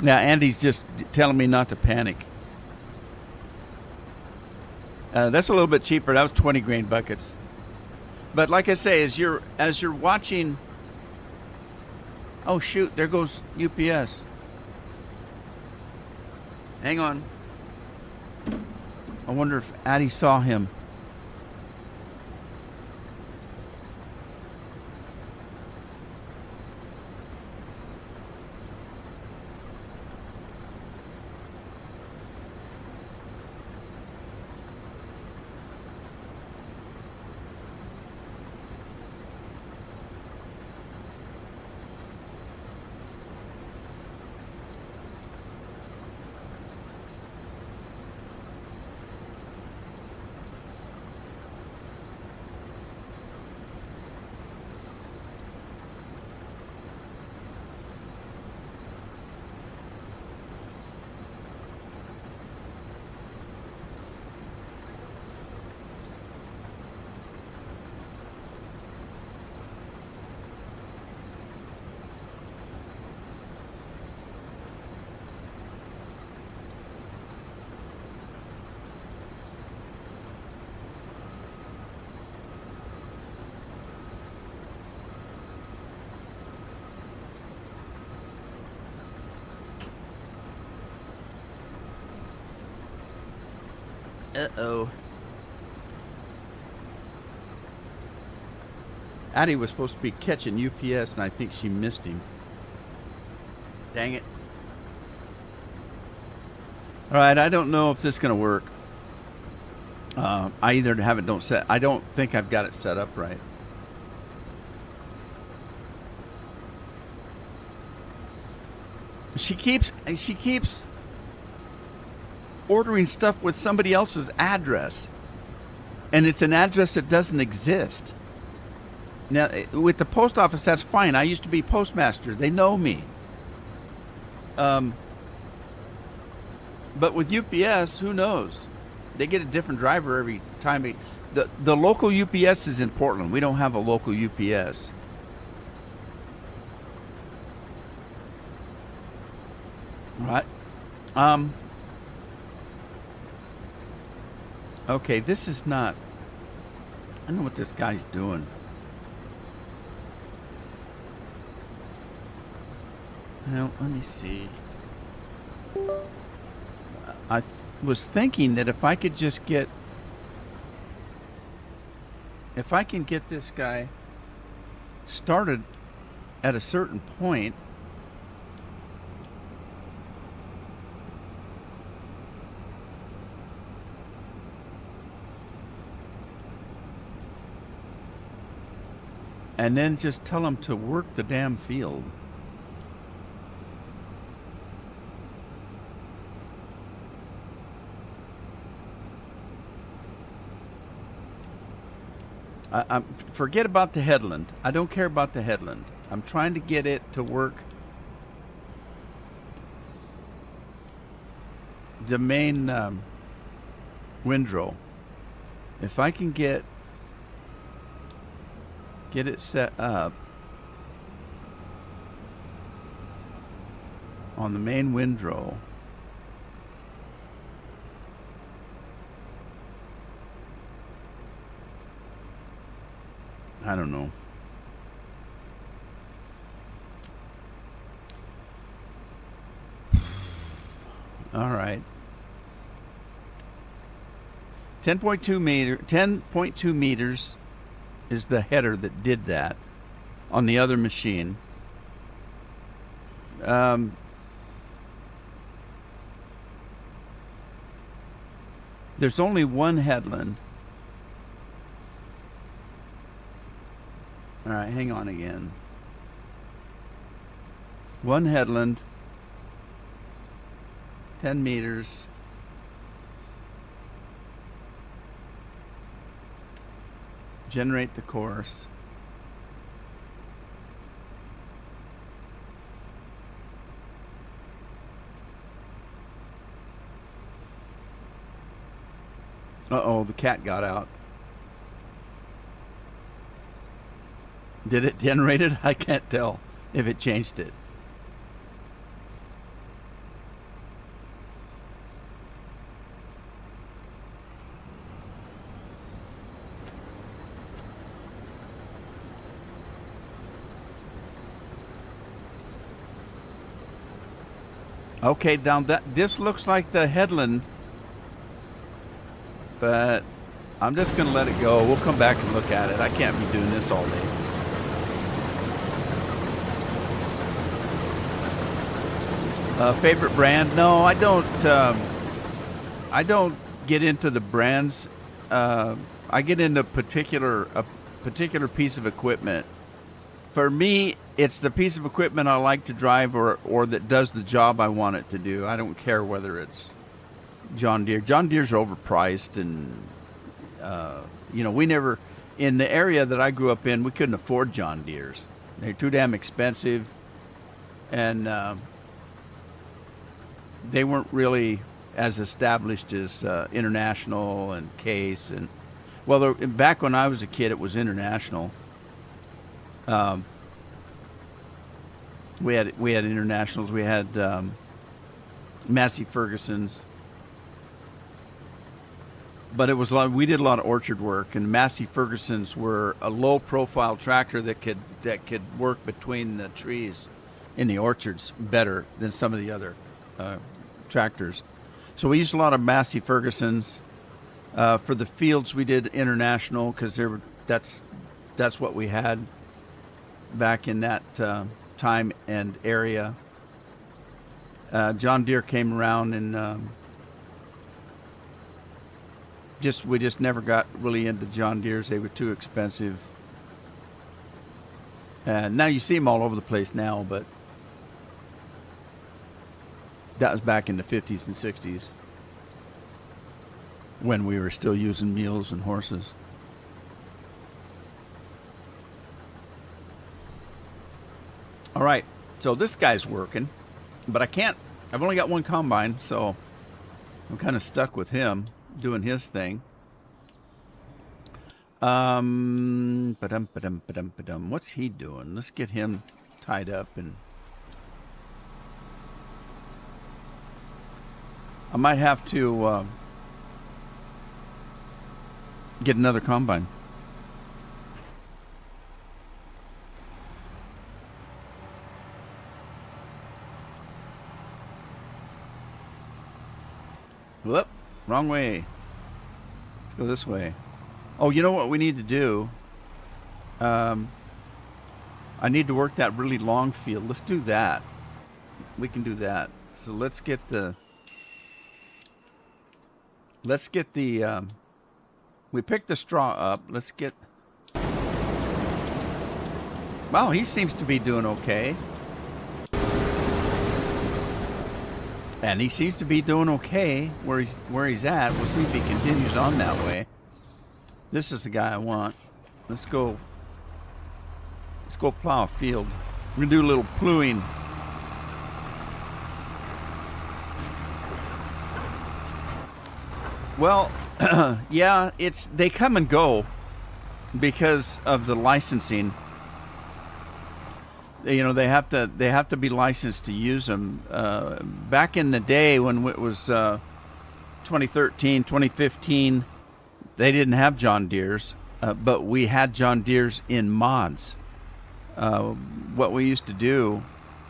Yeah, Andy's just telling me not to panic. That's a little bit cheaper. That was 20 grain buckets. But like I say, as you're watching, oh shoot, there goes UPS. Hang on. I wonder if Addie saw him. Uh-oh. Addie was supposed to be catching UPS, and I think she missed him. Dang it. All right, I don't know if this is going to work. I either have it I don't think I've got it set up right. She keeps ordering stuff with somebody else's address, and it's an address that doesn't exist. Now, with the post office, that's fine. I used to be postmaster. They know me. But with UPS, who knows? They get a different driver every time. The local UPS is in Portland. We don't have a local UPS. Right. Okay, this is not... I don't know what this guy's doing. Well, let me see. I was thinking that if I could just get... If I can get this guy started at a certain point... and then just tell him to work the damn field. Forget about the headland. I don't care about the headland. I'm trying to get it to work. The main windrow. If I can get it set up on the main windrow, I don't know. All right. 10.2 meters is the header that did that on the other machine. There's only one headland. All right, hang on again. One headland, 10 meters. Generate the course. Uh-oh, the cat got out. Did it generate it? I can't tell if it changed it. Okay, down that. This looks like the headland, but I'm just going to let it go. We'll come back and look at it. I can't be doing this all day. Favorite brand? No, I don't. I don't get into the brands. I get into a particular piece of equipment. For me, it's the piece of equipment I like to drive or that does the job I want it to do. I don't care whether it's John Deere. John Deere's overpriced, and we never, in the area that I grew up in, we couldn't afford John Deere's. They're too damn expensive, and they weren't really as established as International and Case. And well, back when I was a kid, it was International. We had Internationals. We had Massey Ferguson's, but it was we did a lot of orchard work, and Massey Ferguson's were a low-profile tractor that could work between the trees in the orchards better than some of the other tractors. So we used a lot of Massey Ferguson's. For the fields, we did International because that's what we had back in that time and area. John Deere came around, and we just never got really into John Deere's. They were too expensive. Now you see them all over the place now, but that was back in the 50s and 60s when we were still using mules and horses. All right, so this guy's working, but I can't. I've only got one combine, so I'm kind of stuck with him doing his thing. What's he doing? Let's get him tied up, and I might have to get another combine. Whoop, wrong way. Let's go this way. Oh, you know what we need to do? I need to work that really long field. Let's do that. We can do that. So let's get the we picked the straw up. Let's get, well, he seems to be doing okay. And he seems to be doing okay where he's at. We'll see if he continues on that way. This is the guy I want. Let's go. Let's go plow a field. We're gonna do a little plowing. Well, yeah, they come and go because of the licensing. You know, they have to be licensed to use them. Back in the day when it was 2013, 2015, they didn't have John Deere's, but we had John Deere's in mods. What we used to do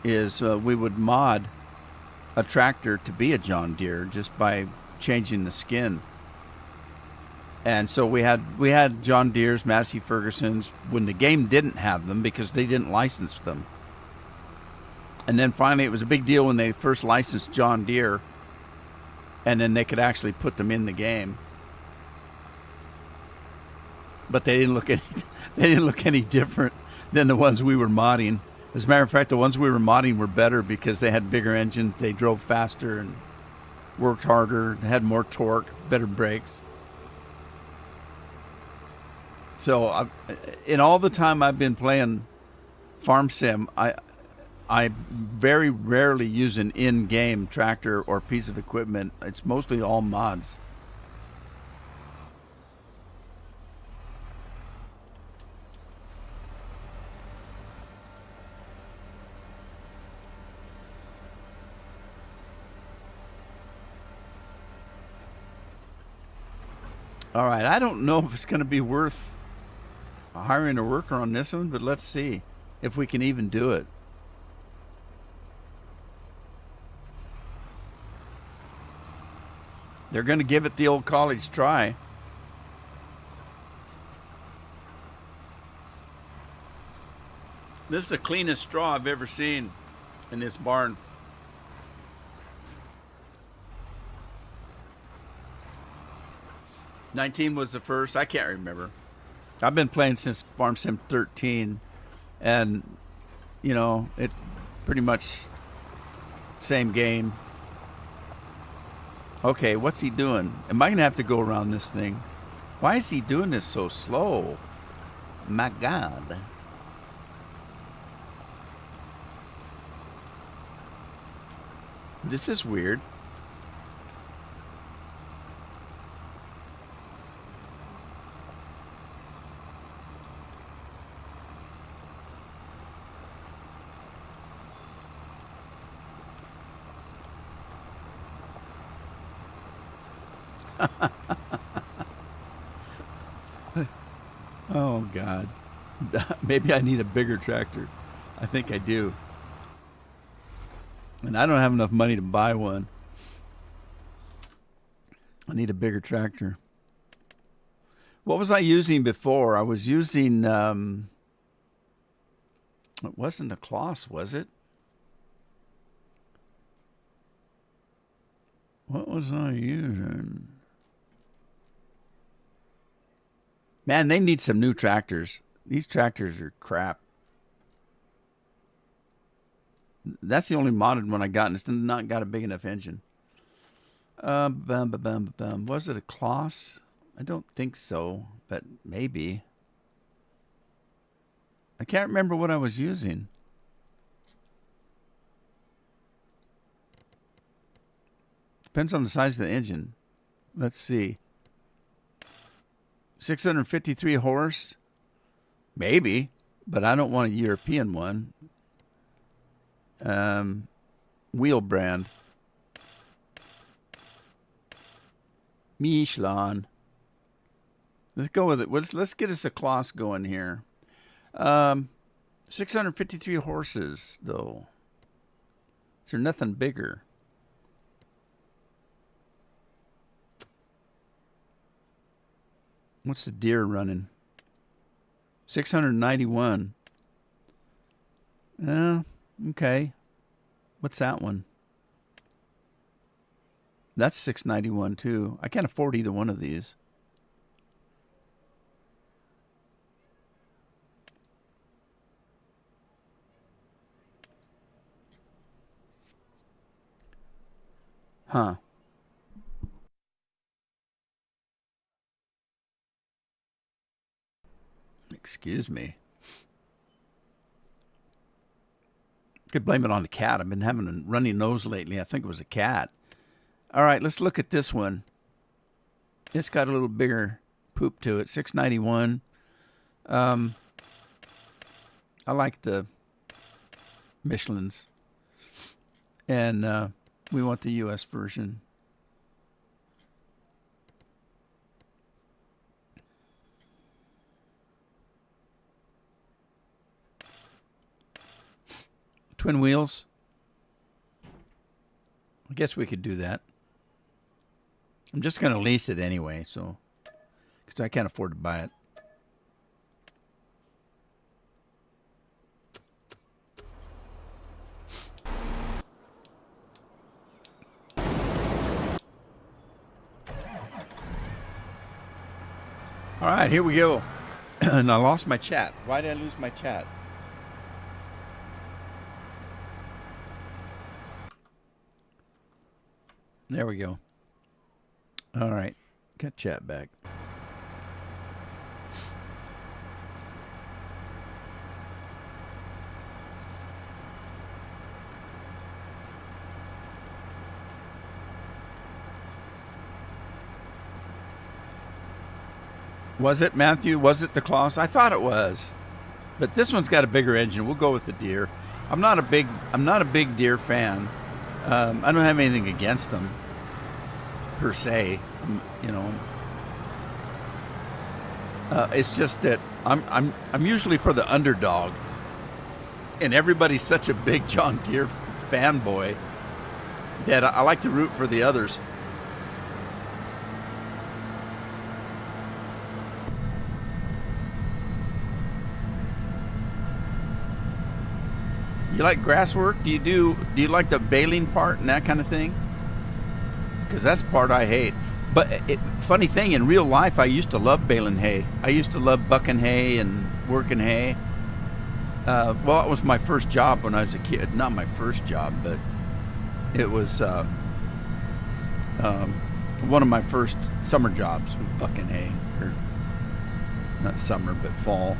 is we would mod a tractor to be a John Deere just by changing the skin. And so we had John Deere's, Massey Ferguson's when the game didn't have them because they didn't license them. And then finally it was a big deal when they first licensed John Deere, and then they could actually put them in the game. But they didn't look any different than the ones we were modding. As a matter of fact, the ones we were modding were better because they had bigger engines, they drove faster and worked harder, had more torque, better brakes. So in all the time I've been playing Farm Sim, I very rarely use an in-game tractor or piece of equipment. It's mostly all mods. All right, I don't know if it's going to be worth hiring a worker on this one, but let's see if we can even do it. They're going to give it the old college try. This is the cleanest straw I've ever seen in this barn. '19 was the first. I can't remember. I've been playing since Farm Sim 13, and you know, it pretty much same game. Okay, what's he doing? Am I gonna have to go around this thing? Why is he doing this so slow? My God. This is weird. Oh, God. Maybe I need a bigger tractor. I think I do. And I don't have enough money to buy one. I need a bigger tractor. What was I using before? I was using, it wasn't a Kloss, was it? What was I using? Man, they need some new tractors. These tractors are crap. That's the only modded one I got, and it's not got a big enough engine. Was it a Kloss? I don't think so, but maybe. I can't remember what I was using. Depends on the size of the engine. Let's see. 653 horse? Maybe, but I don't want a European one. Wheel brand. Michelin. Let's go with it. Let's get us a Kloss going here. 653 horses, though. Is there nothing bigger? What's the Deere running? 691. Okay. What's that one? That's 691 too. I can't afford either one of these. Huh. Excuse me. Could blame it on the cat. I've been having a runny nose lately. I think it was a cat. All right, let's look at this one. It's got a little bigger poop to it. $6.91. I like the Michelin's. And we want the U.S. version. Twin wheels. I guess we could do that. I'm just going to lease it anyway, so because I can't afford to buy it. All right, here we go. And I lost my chat. Why did I lose my chat? There we go. All right. Got chat back. Was it, Matthew? Was it the Claas? I thought it was. But this one's got a bigger engine. We'll go with the Deere. I'm not a big Deere fan. I don't have anything against them per se, you know. It's just that I'm usually for the underdog, and everybody's such a big John Deere fanboy that I like to root for the others. You like grass work? Do you like the baling part and that kind of thing? Because that's the part I hate. But funny thing, in real life, I used to love baling hay. I used to love bucking hay and working hay. Well, it was my first job when I was a kid. Not my first job, but it was one of my first summer jobs was bucking hay. Or not summer, but fall.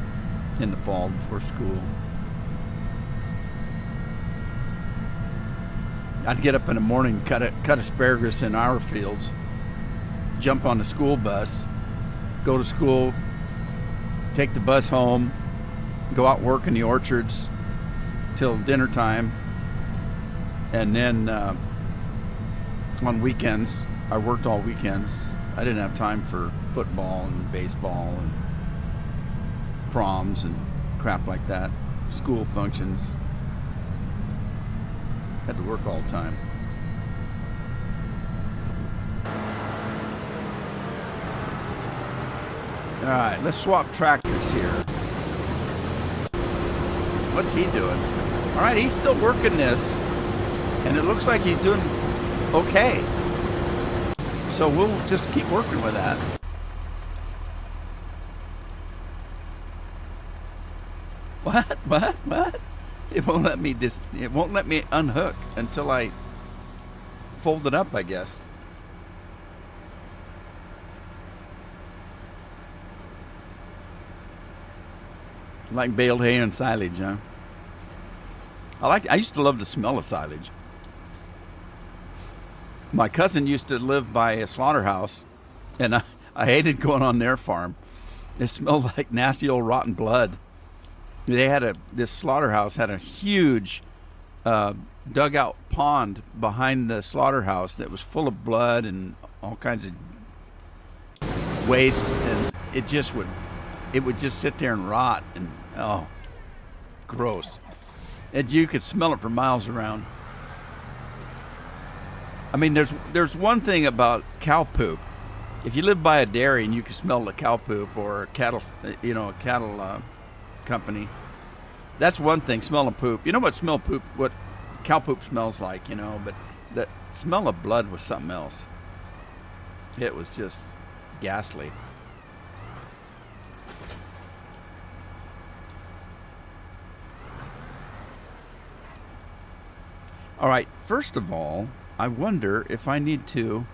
In the fall before school. I'd get up in the morning, cut asparagus in our fields, jump on the school bus, go to school, take the bus home, go out work in the orchards till dinner time, and then on weekends, I worked all weekends. I didn't have time for football and baseball and proms and crap like that, school functions. Had to work all the time. All right, let's swap tractors here. What's he doing? All right, he's still working this, and it looks like he's doing okay. So we'll just keep working with that. What? It won't let me it won't let me unhook until I fold it up, I guess. Like baled hay and silage, huh? I used to love the smell of silage. My cousin used to live by a slaughterhouse, and I hated going on their farm. It smelled like nasty old rotten blood. They had this slaughterhouse had a huge dugout pond behind the slaughterhouse that was full of blood and all kinds of waste, and it would just sit there and rot, and oh, gross. And you could smell it for miles around. I mean, there's one thing about cow poop. If you live by a dairy and you can smell the cow poop, or a cattle company, that's one thing. Smelling poop. You know what cow poop smells like, you know, but the smell of blood was something else. It was just ghastly. All right, first of all, I wonder if I need to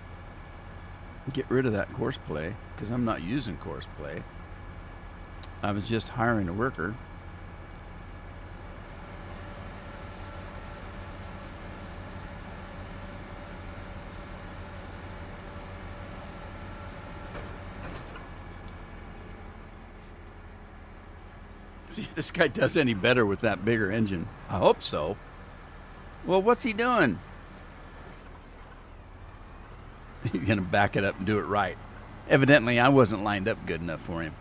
get rid of that course play, because I'm not using course play. I was just hiring a worker. See if this guy does any better with that bigger engine. I hope so. Well, what's he doing? He's going to back it up and do it right. Evidently, I wasn't lined up good enough for him.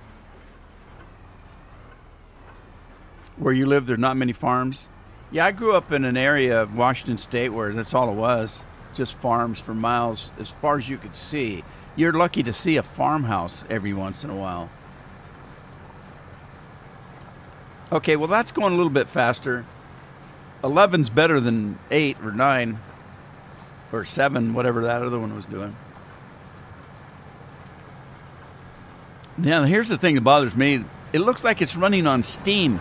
Where you live, there's not many farms? Yeah, I grew up in an area of Washington State where that's all it was. Just farms for miles as far as you could see. You're lucky to see a farmhouse every once in a while. Okay, well, that's going a little bit faster. 11's better than 8 or 9 or 7, whatever that other one was doing. Now, here's the thing that bothers me. It looks like it's running on steam.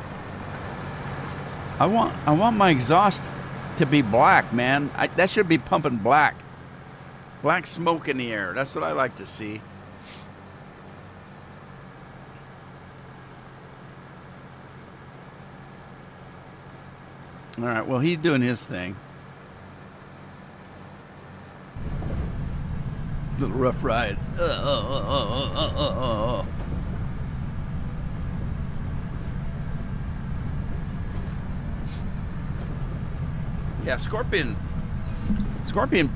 I want my exhaust to be black, man. That should be pumping black. Black smoke in the air. That's what I like to see. All right, well, he's doing his thing. Little rough ride. Yeah, Scorpion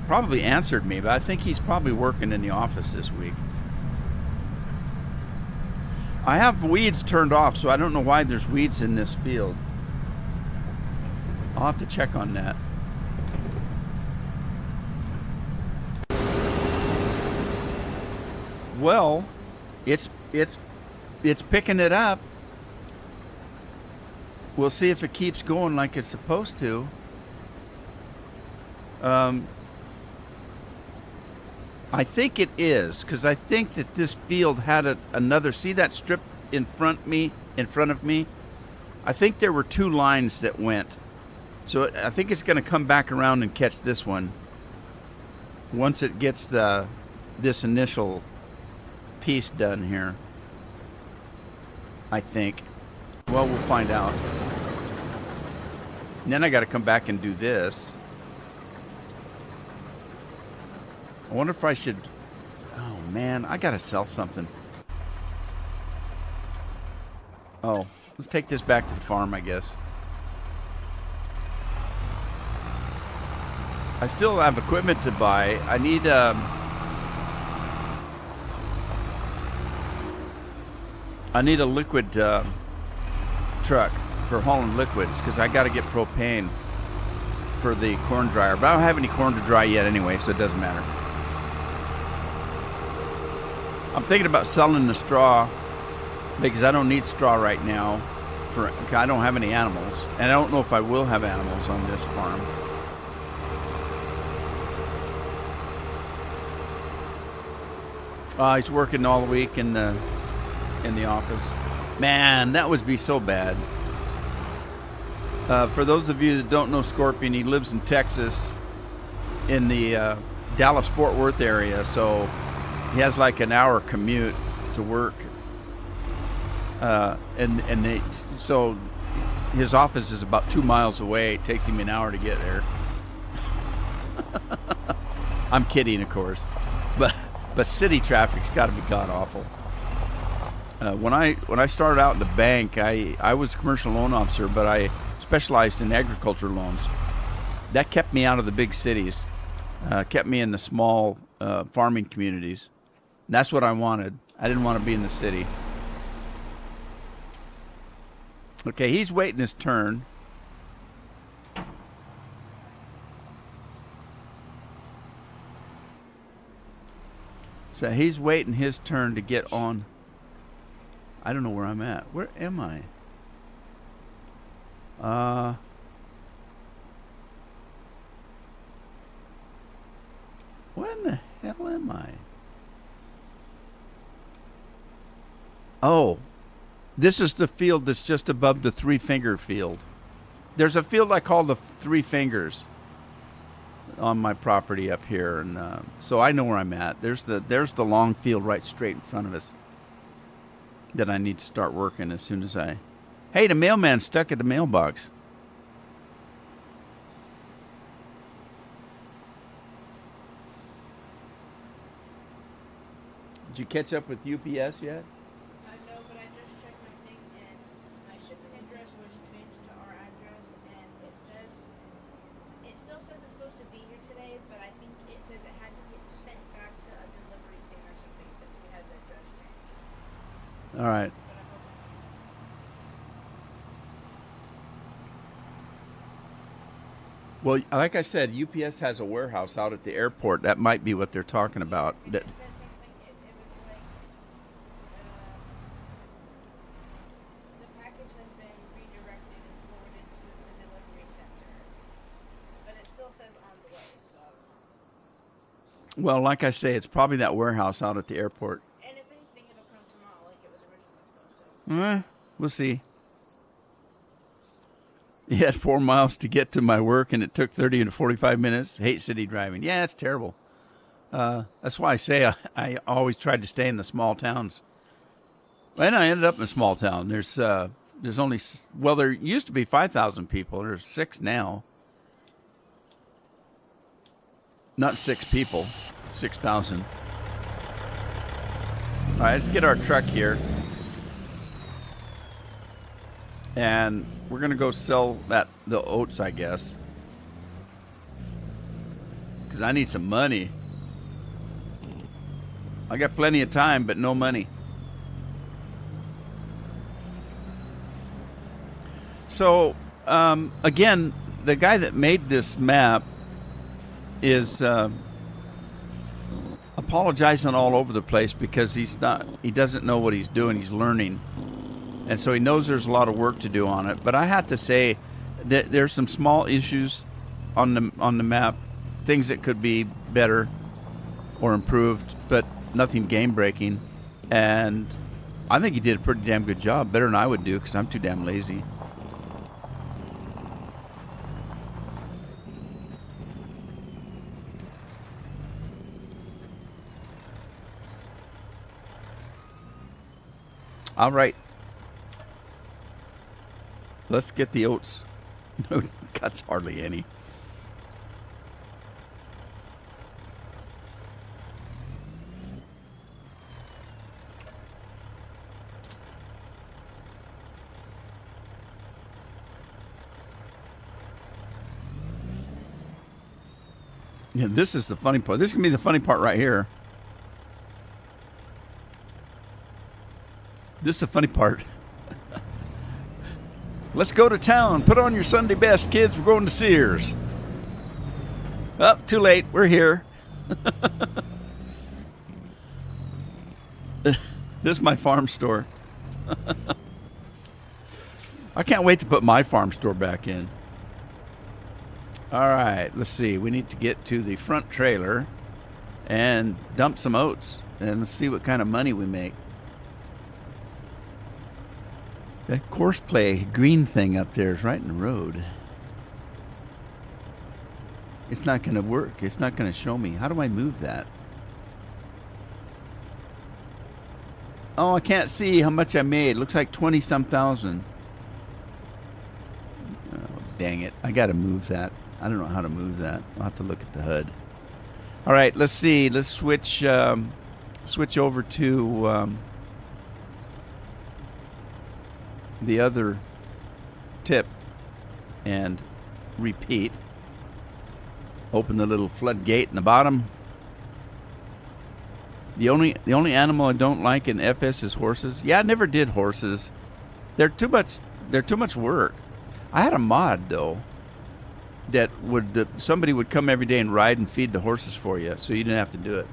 probably answered me, but I think he's probably working in the office this week. I have weeds turned off, so I don't know why there's weeds in this field. I'll have to check on that. Well, it's picking it up. We'll see if it keeps going like it's supposed to. I think it is, because I think that this field had another. See that strip in front of me? I think there were 2 lines that went. So I think it's going to come back around and catch this one once it gets this initial piece done here. I think. Well, we'll find out. And then I got to come back and do this. I wonder if I should. Oh man, I got to sell something. Oh, let's take this back to the farm, I guess. I still have equipment to buy. I need a liquid truck for hauling liquids because I got to get propane for the corn dryer. But I don't have any corn to dry yet anyway, so it doesn't matter. I'm thinking about selling the straw because I don't need straw right now. I don't have any animals, and I don't know if I will have animals on this farm. He's working all week in the office. Man, that would be so bad. For those of you that don't know Scorpion, he lives in Texas, in the Dallas-Fort Worth area, so he has like an hour commute to work. So his office is about 2 miles away. It takes him an hour to get there. I'm kidding, of course, but city traffic's got to be god awful. When I started out in the bank, I was a commercial loan officer, but I specialized in agriculture loans. That kept me out of the big cities, kept me in the small farming communities. And that's what I wanted. I didn't want to be in the city. Okay, he's waiting his turn. So he's waiting his turn to get on. I don't know where I'm at. Where am I? Where in the hell am I? Oh, this is the field that's just above the Three Finger field. There's a field I call the Three Fingers on my property up here, and so I know where I'm at. There's the long field right straight in front of us. that I need to start working as soon as I. Hey, the mailman's stuck at the mailbox. Did you catch up with UPS yet? No, but I just checked my thing and my shipping address was changed to our address, and it still says it's supposed to be here today, but I think it says it had to get sent back to a delivery thing or something since we had the address changed. All right. But I'm hoping. Well, like I said, UPS has a warehouse out at the airport. That might be what they're talking about. It said something. It was like the package has been redirected and forwarded to the delivery center, but it still says on the way. So. Well, like I say, it's probably that warehouse out at the airport. And if anything, it'll come tomorrow, like it was originally supposed to. We'll see. You had 4 miles to get to my work, and it took 30 to 45 minutes. Hate city driving. Yeah, it's terrible. That's why I say I always tried to stay in the small towns. And I ended up in a small town. There's only, well, there used to be 5,000 people. There's 6 now. Not 6 people, 6,000. All right, let's get our truck here. And we're going to go sell the oats, I guess. Because I need some money. I got plenty of time, but no money. So, again, the guy that made this map is apologizing all over the place because he doesn't know what he's doing. He's learning. And so he knows there's a lot of work to do on it. But I have to say that there's some small issues on the map, things that could be better or improved, but nothing game-breaking. And I think he did a pretty damn good job, better than I would do because I'm too damn lazy. All right. Let's get the oats. No, that's hardly any. Yeah, this is the funny part. This is going to be the funny part right here. This is the funny part. Let's go to town. Put on your Sunday best, kids. We're going to Sears. Oh, too late. We're here. This is my farm store. I can't wait to put my farm store back in. All right, let's see. We need to get to the front trailer and dump some oats. And let's see what kind of money we make. That course play green thing up there is right in the road. It's not going to work. It's not going to show me. How do I move that? Oh, I can't see how much I made. Looks like 20-some thousand. Oh, dang it. I got to move that. I don't know how to move that. I'll have to look at the HUD. All right, let's see. Let's switch over to the other tip and repeat. Open the little floodgate in the bottom. The only animal I don't like in FS is horses. Yeah, I never did horses. They're too much work. I had a mod though that somebody would come every day and ride and feed the horses for you, so you didn't have to do it.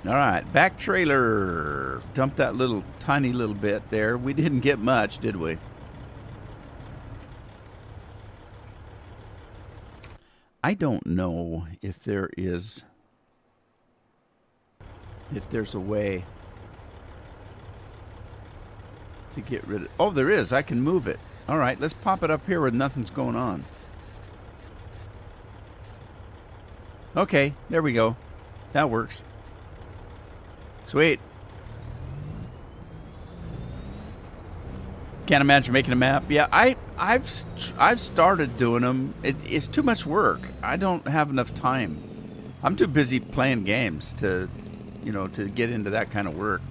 All right, back trailer. Dump that little tiny little bit there. We didn't get much, did we? I don't know if there's a way to get rid of... Oh, there is. I can move it. All right, let's pop it up here where nothing's going on. Okay, there we go. That works. Sweet. Can't imagine making a map. Yeah, I've started doing them. It's too much work. I don't have enough time. I'm too busy playing games to, to get into that kind of work.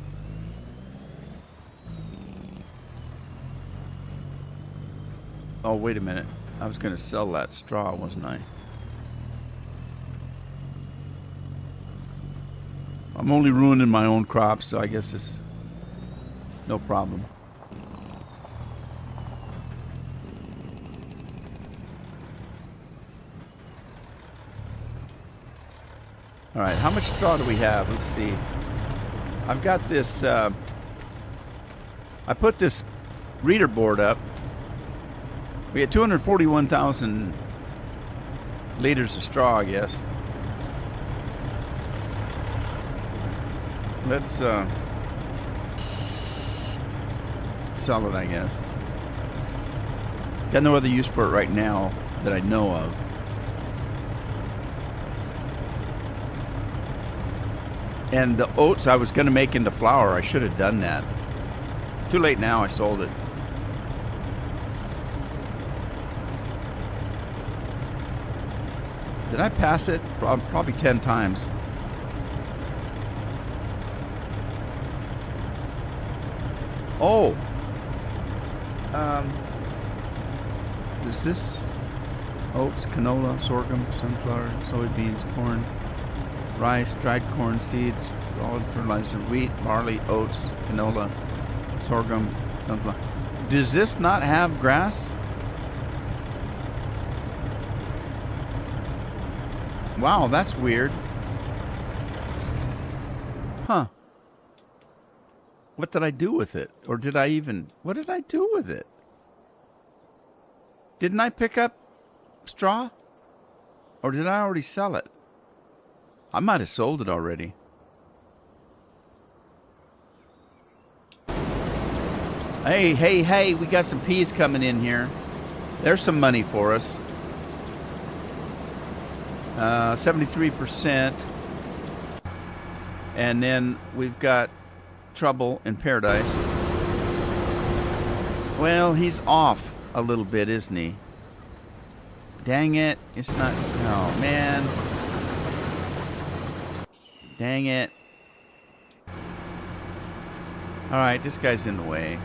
Oh, wait a minute. I was going to sell that straw, wasn't I? I'm only ruining my own crops, so I guess it's no problem. All right, how much straw do we have? Let's see. I've got this, I put this reader board up. We had 241,000 liters of straw, I guess. Let's sell it, I guess. Got no other use for it right now that I know of. And the oats I was going to make into flour, I should have done that. Too late now, I sold it. Did I pass it? Probably 10 times. Oh. Does this oats, canola, sorghum, sunflower, soybeans, corn, rice, dried corn, seeds, solid fertilizer, wheat, barley, oats, canola, sorghum, sunflower. Does this not have grass? Wow, that's weird. Huh. What did I do with it? Or did I even... What did I do with it? Didn't I pick up straw? Or did I already sell it? I might have sold it already. Hey, we got some peas coming in here. There's some money for us. 73%. And then we've got trouble in paradise. Well, he's off a little bit, isn't he? Dang it. It's not... Oh, man. Dang it. Alright, this guy's in the way.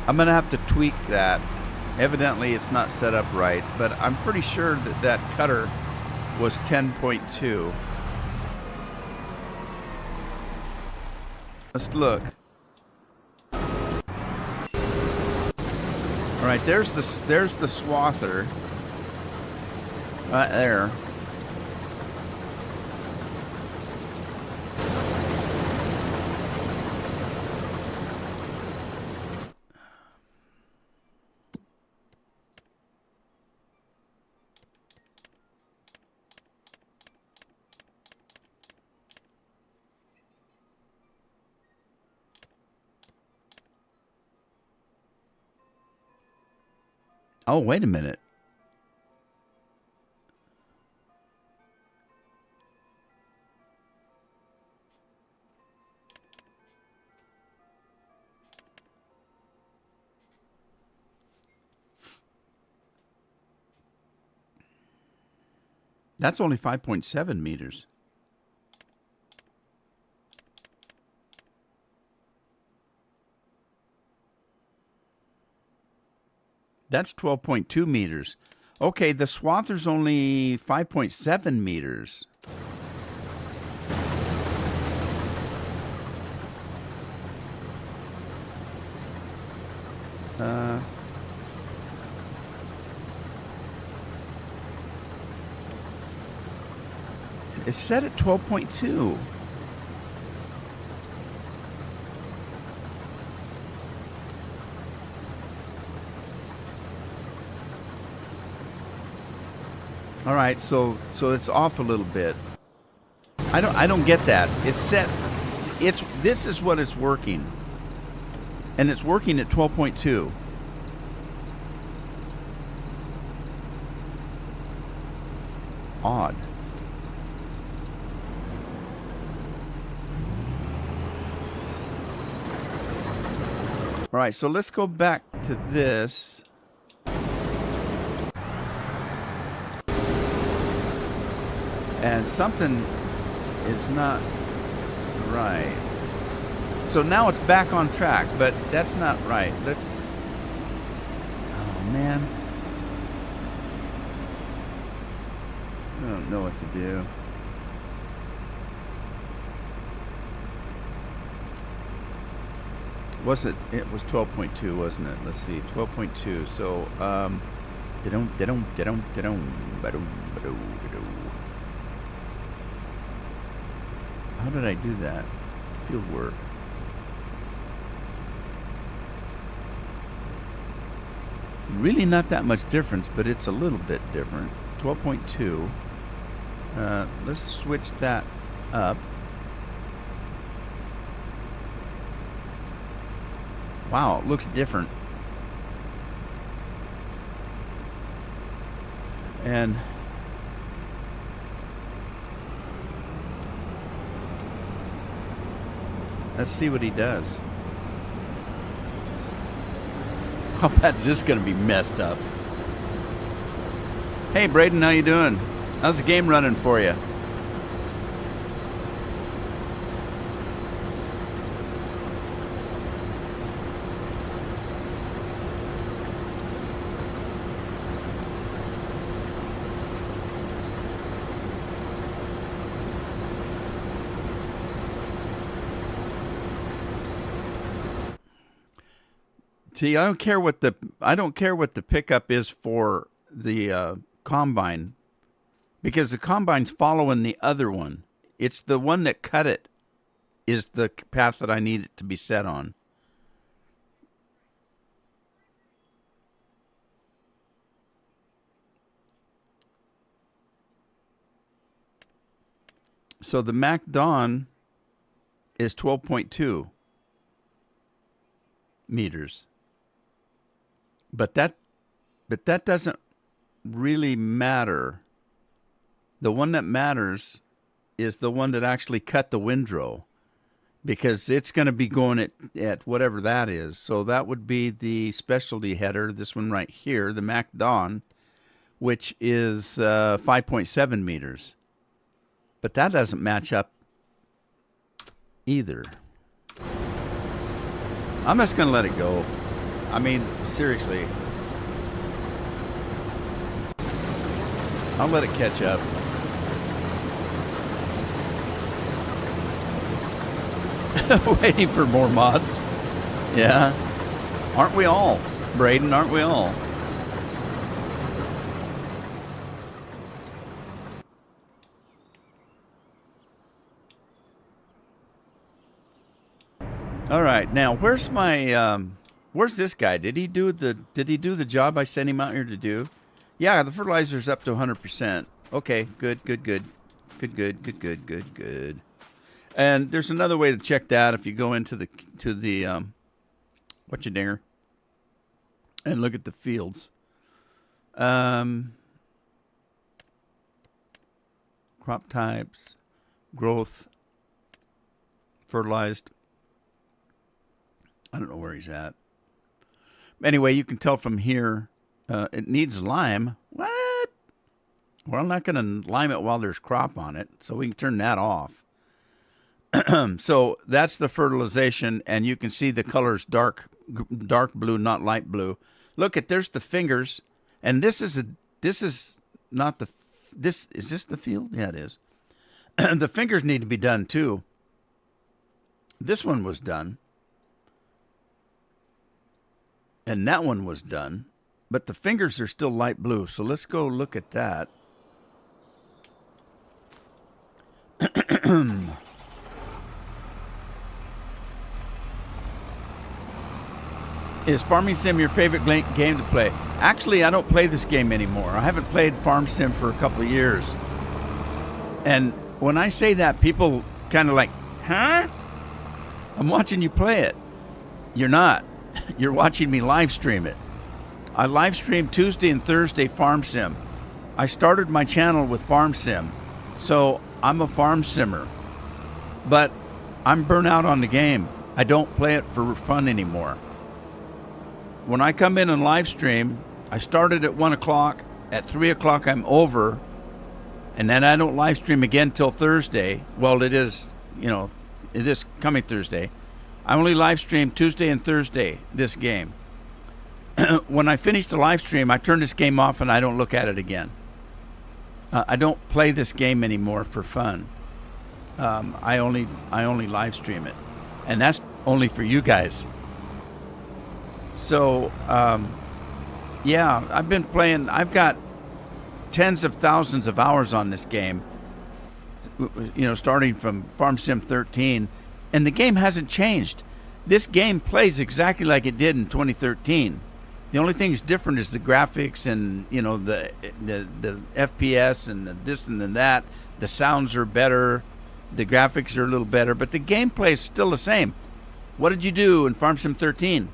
I'm going to have to tweak that. Evidently, it's not set up right, but I'm pretty sure that that cutter was 10.2. Let's look. All right, there's the swather. Right there. Oh, wait a minute. That's only 5.7 meters. That's 12.2 meters. Okay, the swather's only 5.7 meters. It's set at 12.2. All right, so it's off a little bit. I don't get that. It's set. this is what is working. And it's working at 12.2. Odd. All right, so let's go back to this. And something is not right. So now it's back on track, but that's not right. Let's... Oh, man. I don't know what to do. Was it? It was 12.2, wasn't it? Let's see, 12.2. So, how did I do that? Field work. Really not that much difference, but it's a little bit different. 12.2. Let's switch that up. Wow, it looks different. And let's see what he does. How bad's this going to be messed up? Hey, Braden, how you doing? How's the game running for you? See, I don't care what the pickup is for the combine, because the combine's following the other one. It's the one that cut it is the path that I need it to be set on. So the Mac Dawn is 12.2 meters. But that doesn't really matter. The one that matters is the one that actually cut the windrow, because it's going to be going at whatever that is. So that would be the specialty header, this one right here, the Mac Dawn, which is 5.7 meters. But that doesn't match up either. I'm just going to let it go. I mean, seriously. I'll let it catch up. Waiting for more mods. Yeah. Aren't we all, Braden? Aren't we all? All right. Now, where's my where's this guy? Did he do the job I sent him out here to do? Yeah, the fertilizer's up to 100%. Okay, good. And there's another way to check that if you go into the whatchadinger and look at the fields. Crop types, growth, fertilized. I don't know where he's at. Anyway, you can tell from here, it needs lime. What? Well, I'm not going to lime it while there's crop on it, so we can turn that off. So that's the fertilization, and you can see the color's dark blue, not light blue. Look at, there's the fingers, and is this the field? Yeah, it is. The fingers need to be done too. This one was done. And that one was done, but the fingers are still light blue. So let's go look at that. Is Farming Sim your favorite game to play? Actually, I don't play this game anymore. I haven't played Farm Sim for a couple of years. And when I say that, people kind of like, huh? I'm watching you play it. You're not. You're watching me live stream it. I live stream Tuesday and Thursday Farm Sim. I started my channel with Farm Sim, so I'm a farm simmer. But I'm burnt out on the game. I don't play it for fun anymore. When I come in and live stream, I started at 1 o'clock. At 3 o'clock, I'm over. And then I don't live stream again till Thursday. Well, it is coming Thursday. I only live stream Tuesday and Thursday this game. When I finish the live stream, I turn this game off and I don't look at it again. I don't play this game anymore for fun. I only live stream it, and that's only for you guys. So, yeah, I've been playing. I've got tens of thousands of hours on this game. Starting from Farm Sim 13, and the game hasn't changed. This game plays exactly like it did in 2013. The only thing that's different is the graphics and the FPS and the this and then that. The sounds are better, the graphics are a little better, but the gameplay is still the same. What did you do in Farm Sim 13?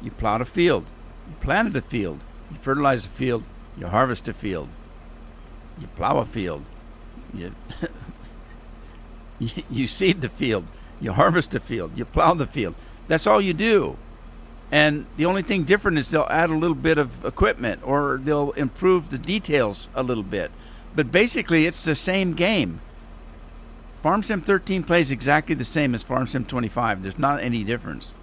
You plowed a field, you planted a field, you fertilized a field, you harvest a field, you plow a field, you seed the field, you harvest a field, you plow the field. That's all you do. And the only thing different is they'll add a little bit of equipment or they'll improve the details a little bit. But basically, it's the same game. Farm Sim 13 plays exactly the same as Farm Sim 25. There's not any difference.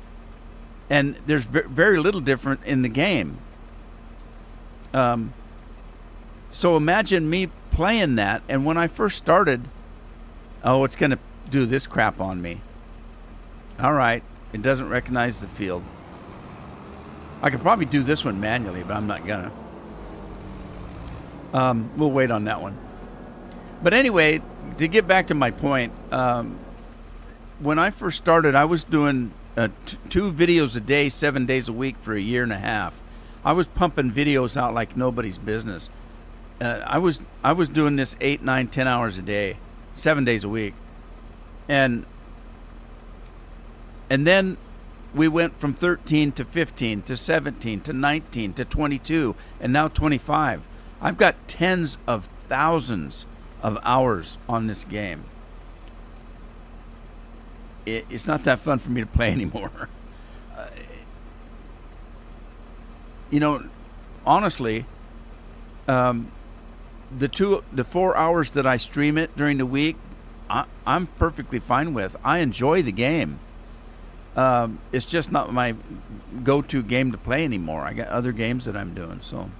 And there's very little different in the game. So imagine me playing that, and when I first started, it's going to do this crap on me. All right, it doesn't recognize the field. I could probably do this one manually, but I'm not gonna. We'll wait on that one. But anyway, to get back to my point, when I first started, I was doing 2 videos a day, 7 days a week for a year and a half. I was pumping videos out like nobody's business. I was doing this 8, 9, 10 hours a day, 7 days a week, and then we went from 13 to 15 to 17 to 19 to 22 and now 25. I've got tens of thousands of hours on this game. It's not that fun for me to play anymore. Honestly, the 4 hours that I stream it during the week, I'm perfectly fine with. I enjoy the game. It's just not my go-to game to play anymore. I got other games that I'm doing, so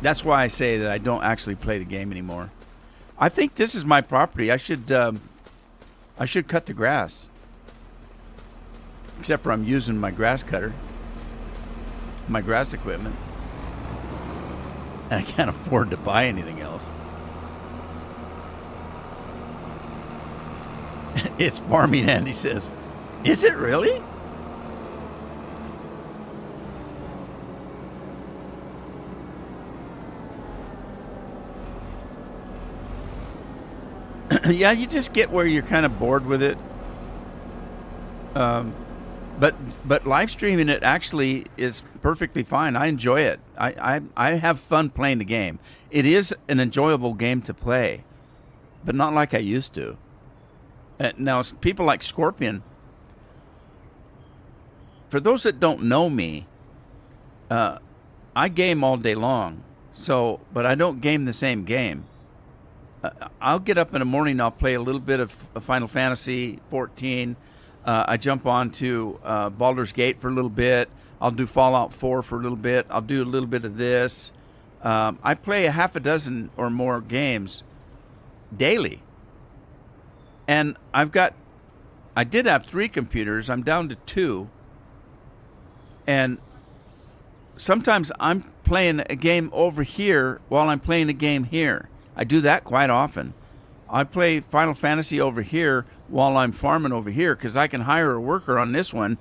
that's why I say that I don't actually play the game anymore. I think this is my property. I should cut the grass. Except for I'm using my grass cutter, my grass equipment, and I can't afford to buy anything else. It's farming, Andy says. Is it really? Yeah, you just get where you're kind of bored with it. But live streaming it actually is perfectly fine. I enjoy it. I have fun playing the game. It is an enjoyable game to play, but not like I used to. Now, people like Scorpion, for those that don't know me, I game all day long. But I don't game the same game. I'll get up in the morning, I'll play a little bit of Final Fantasy 14. I jump on to Baldur's Gate for a little bit. I'll do Fallout 4 for a little bit. I'll do a little bit of this. I play a half a dozen or more games daily. And I did have 3 computers. I'm down to 2. And sometimes I'm playing a game over here while I'm playing a game here. I do that quite often. I play Final Fantasy over here while I'm farming over here because I can hire a worker on this one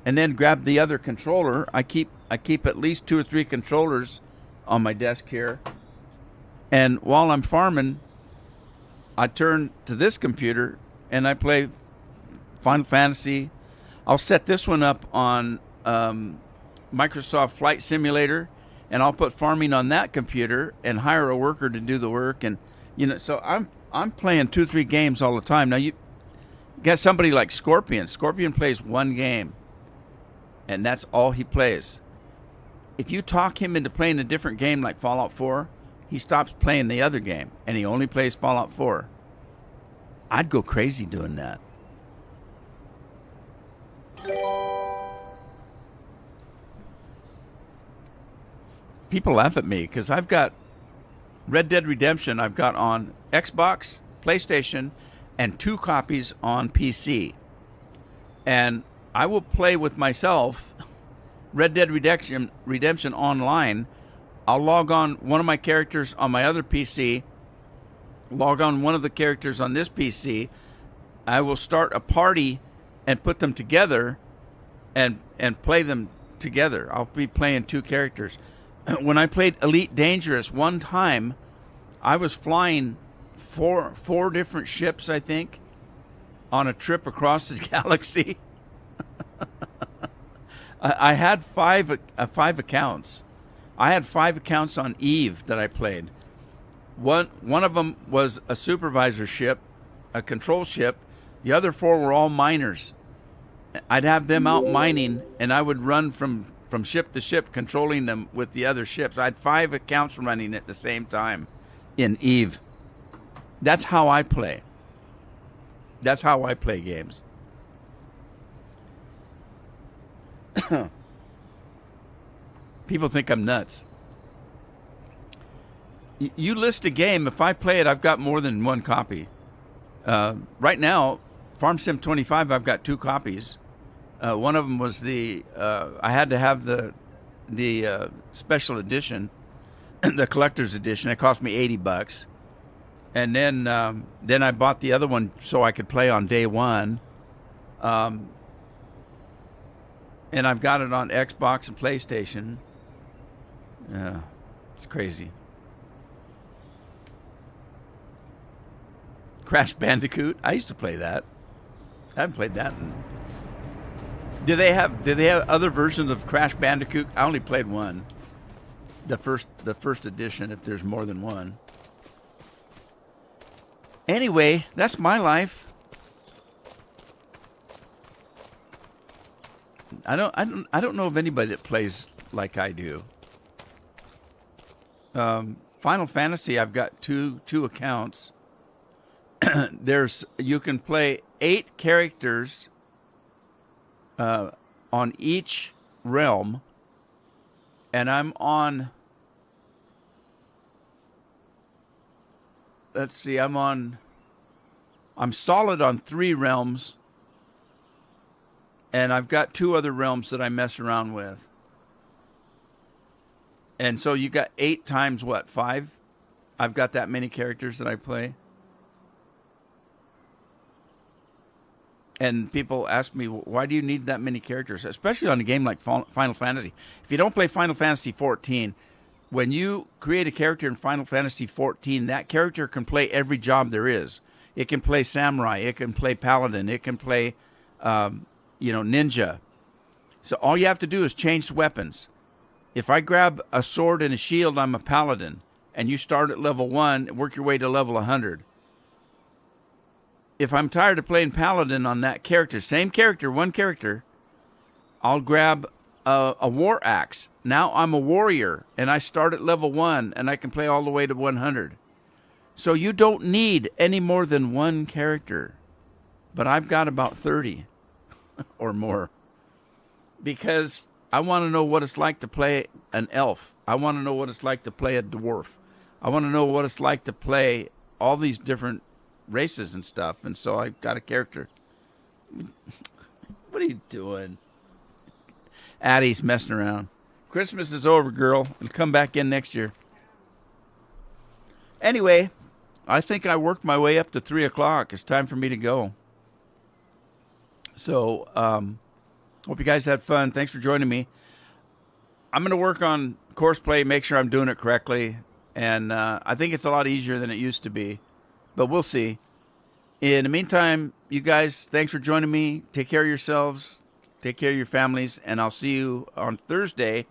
and then grab the other controller. I keep at least 2 or 3 controllers on my desk here. And while I'm farming, I turn to this computer and I play Final Fantasy. I'll set this one up on Microsoft Flight Simulator, and I'll put farming on that computer and hire a worker to do the work. And so I'm playing 2-3 games all the time. Now you got somebody like Scorpion. Scorpion plays one game, and that's all he plays. If you talk him into playing a different game like Fallout 4, he stops playing the other game, and he only plays Fallout 4. I'd go crazy doing that. People laugh at me because I've got Red Dead Redemption. I've got on Xbox, PlayStation, and 2 copies on PC. And I will play with myself Red Dead Redemption online. I'll log on one of my characters on my other PC, log on one of the characters on this PC. I will start a party and put them together and play them together. I'll be playing 2 characters. When I played Elite Dangerous one time, I was flying four different ships, I think, on a trip across the galaxy. I had five accounts. I had 5 accounts on Eve that I played. One of them was a supervisor ship, a control ship. The other 4 were all miners. I'd have them out mining, and I would run from ship to ship, controlling them with the other ships. I had 5 accounts running at the same time in Eve. That's how I play. That's how I play games. People think I'm nuts. You list a game. If I play it, I've got more than 1 copy. Right now, Farm Sim 25, I've got 2 copies. One of them was I had to have the special edition, the collector's edition. It cost me $80, and then I bought the other one so I could play on day one. And I've got it on Xbox and PlayStation. Yeah, it's crazy. Crash Bandicoot. I used to play that. I haven't played that. Did they have other versions of Crash Bandicoot? I only played one. The first edition, if there's more than one. Anyway, that's my life. I don't know of anybody that plays like I do. Final Fantasy, I've got two accounts. You can play 8 characters on each realm, and I'm on. Let's see, I'm solid on 3 realms, and I've got 2 other realms that I mess around with. And so you got 8 times what, 5? I've got that many characters that I play. And people ask me, why do you need that many characters? Especially on a game like Final Fantasy. If you don't play Final Fantasy 14, when you create a character in Final Fantasy 14, that character can play every job there is. It can play samurai. It can play paladin. It can play, ninja. So all you have to do is change weapons. If I grab a sword and a shield, I'm a paladin. And you start at level 1, work your way to level 100. If I'm tired of playing paladin on that character, same character, one character, I'll grab a war axe. Now I'm a warrior, and I start at level 1, and I can play all the way to 100. So you don't need any more than 1 character. But I've got about 30 or more. Because I want to know what it's like to play an elf. I want to know what it's like to play a dwarf. I want to know what it's like to play all these different races and stuff. And so I've got a character. What are you doing? Addie's messing around. Christmas is over, girl. It'll come back in next year. Anyway, I think I worked my way up to 3 o'clock. It's time for me to go. So, hope you guys had fun. Thanks for joining me. I'm going to work on courseplay, make sure I'm doing it correctly. And I think it's a lot easier than it used to be. But we'll see. In the meantime, you guys, thanks for joining me. Take care of yourselves. Take care of your families. And I'll see you on Thursday.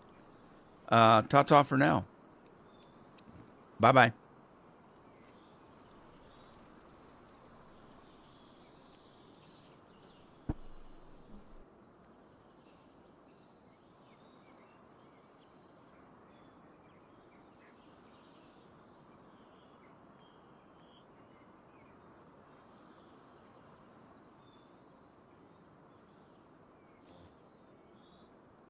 Ta-ta for now. Bye-bye.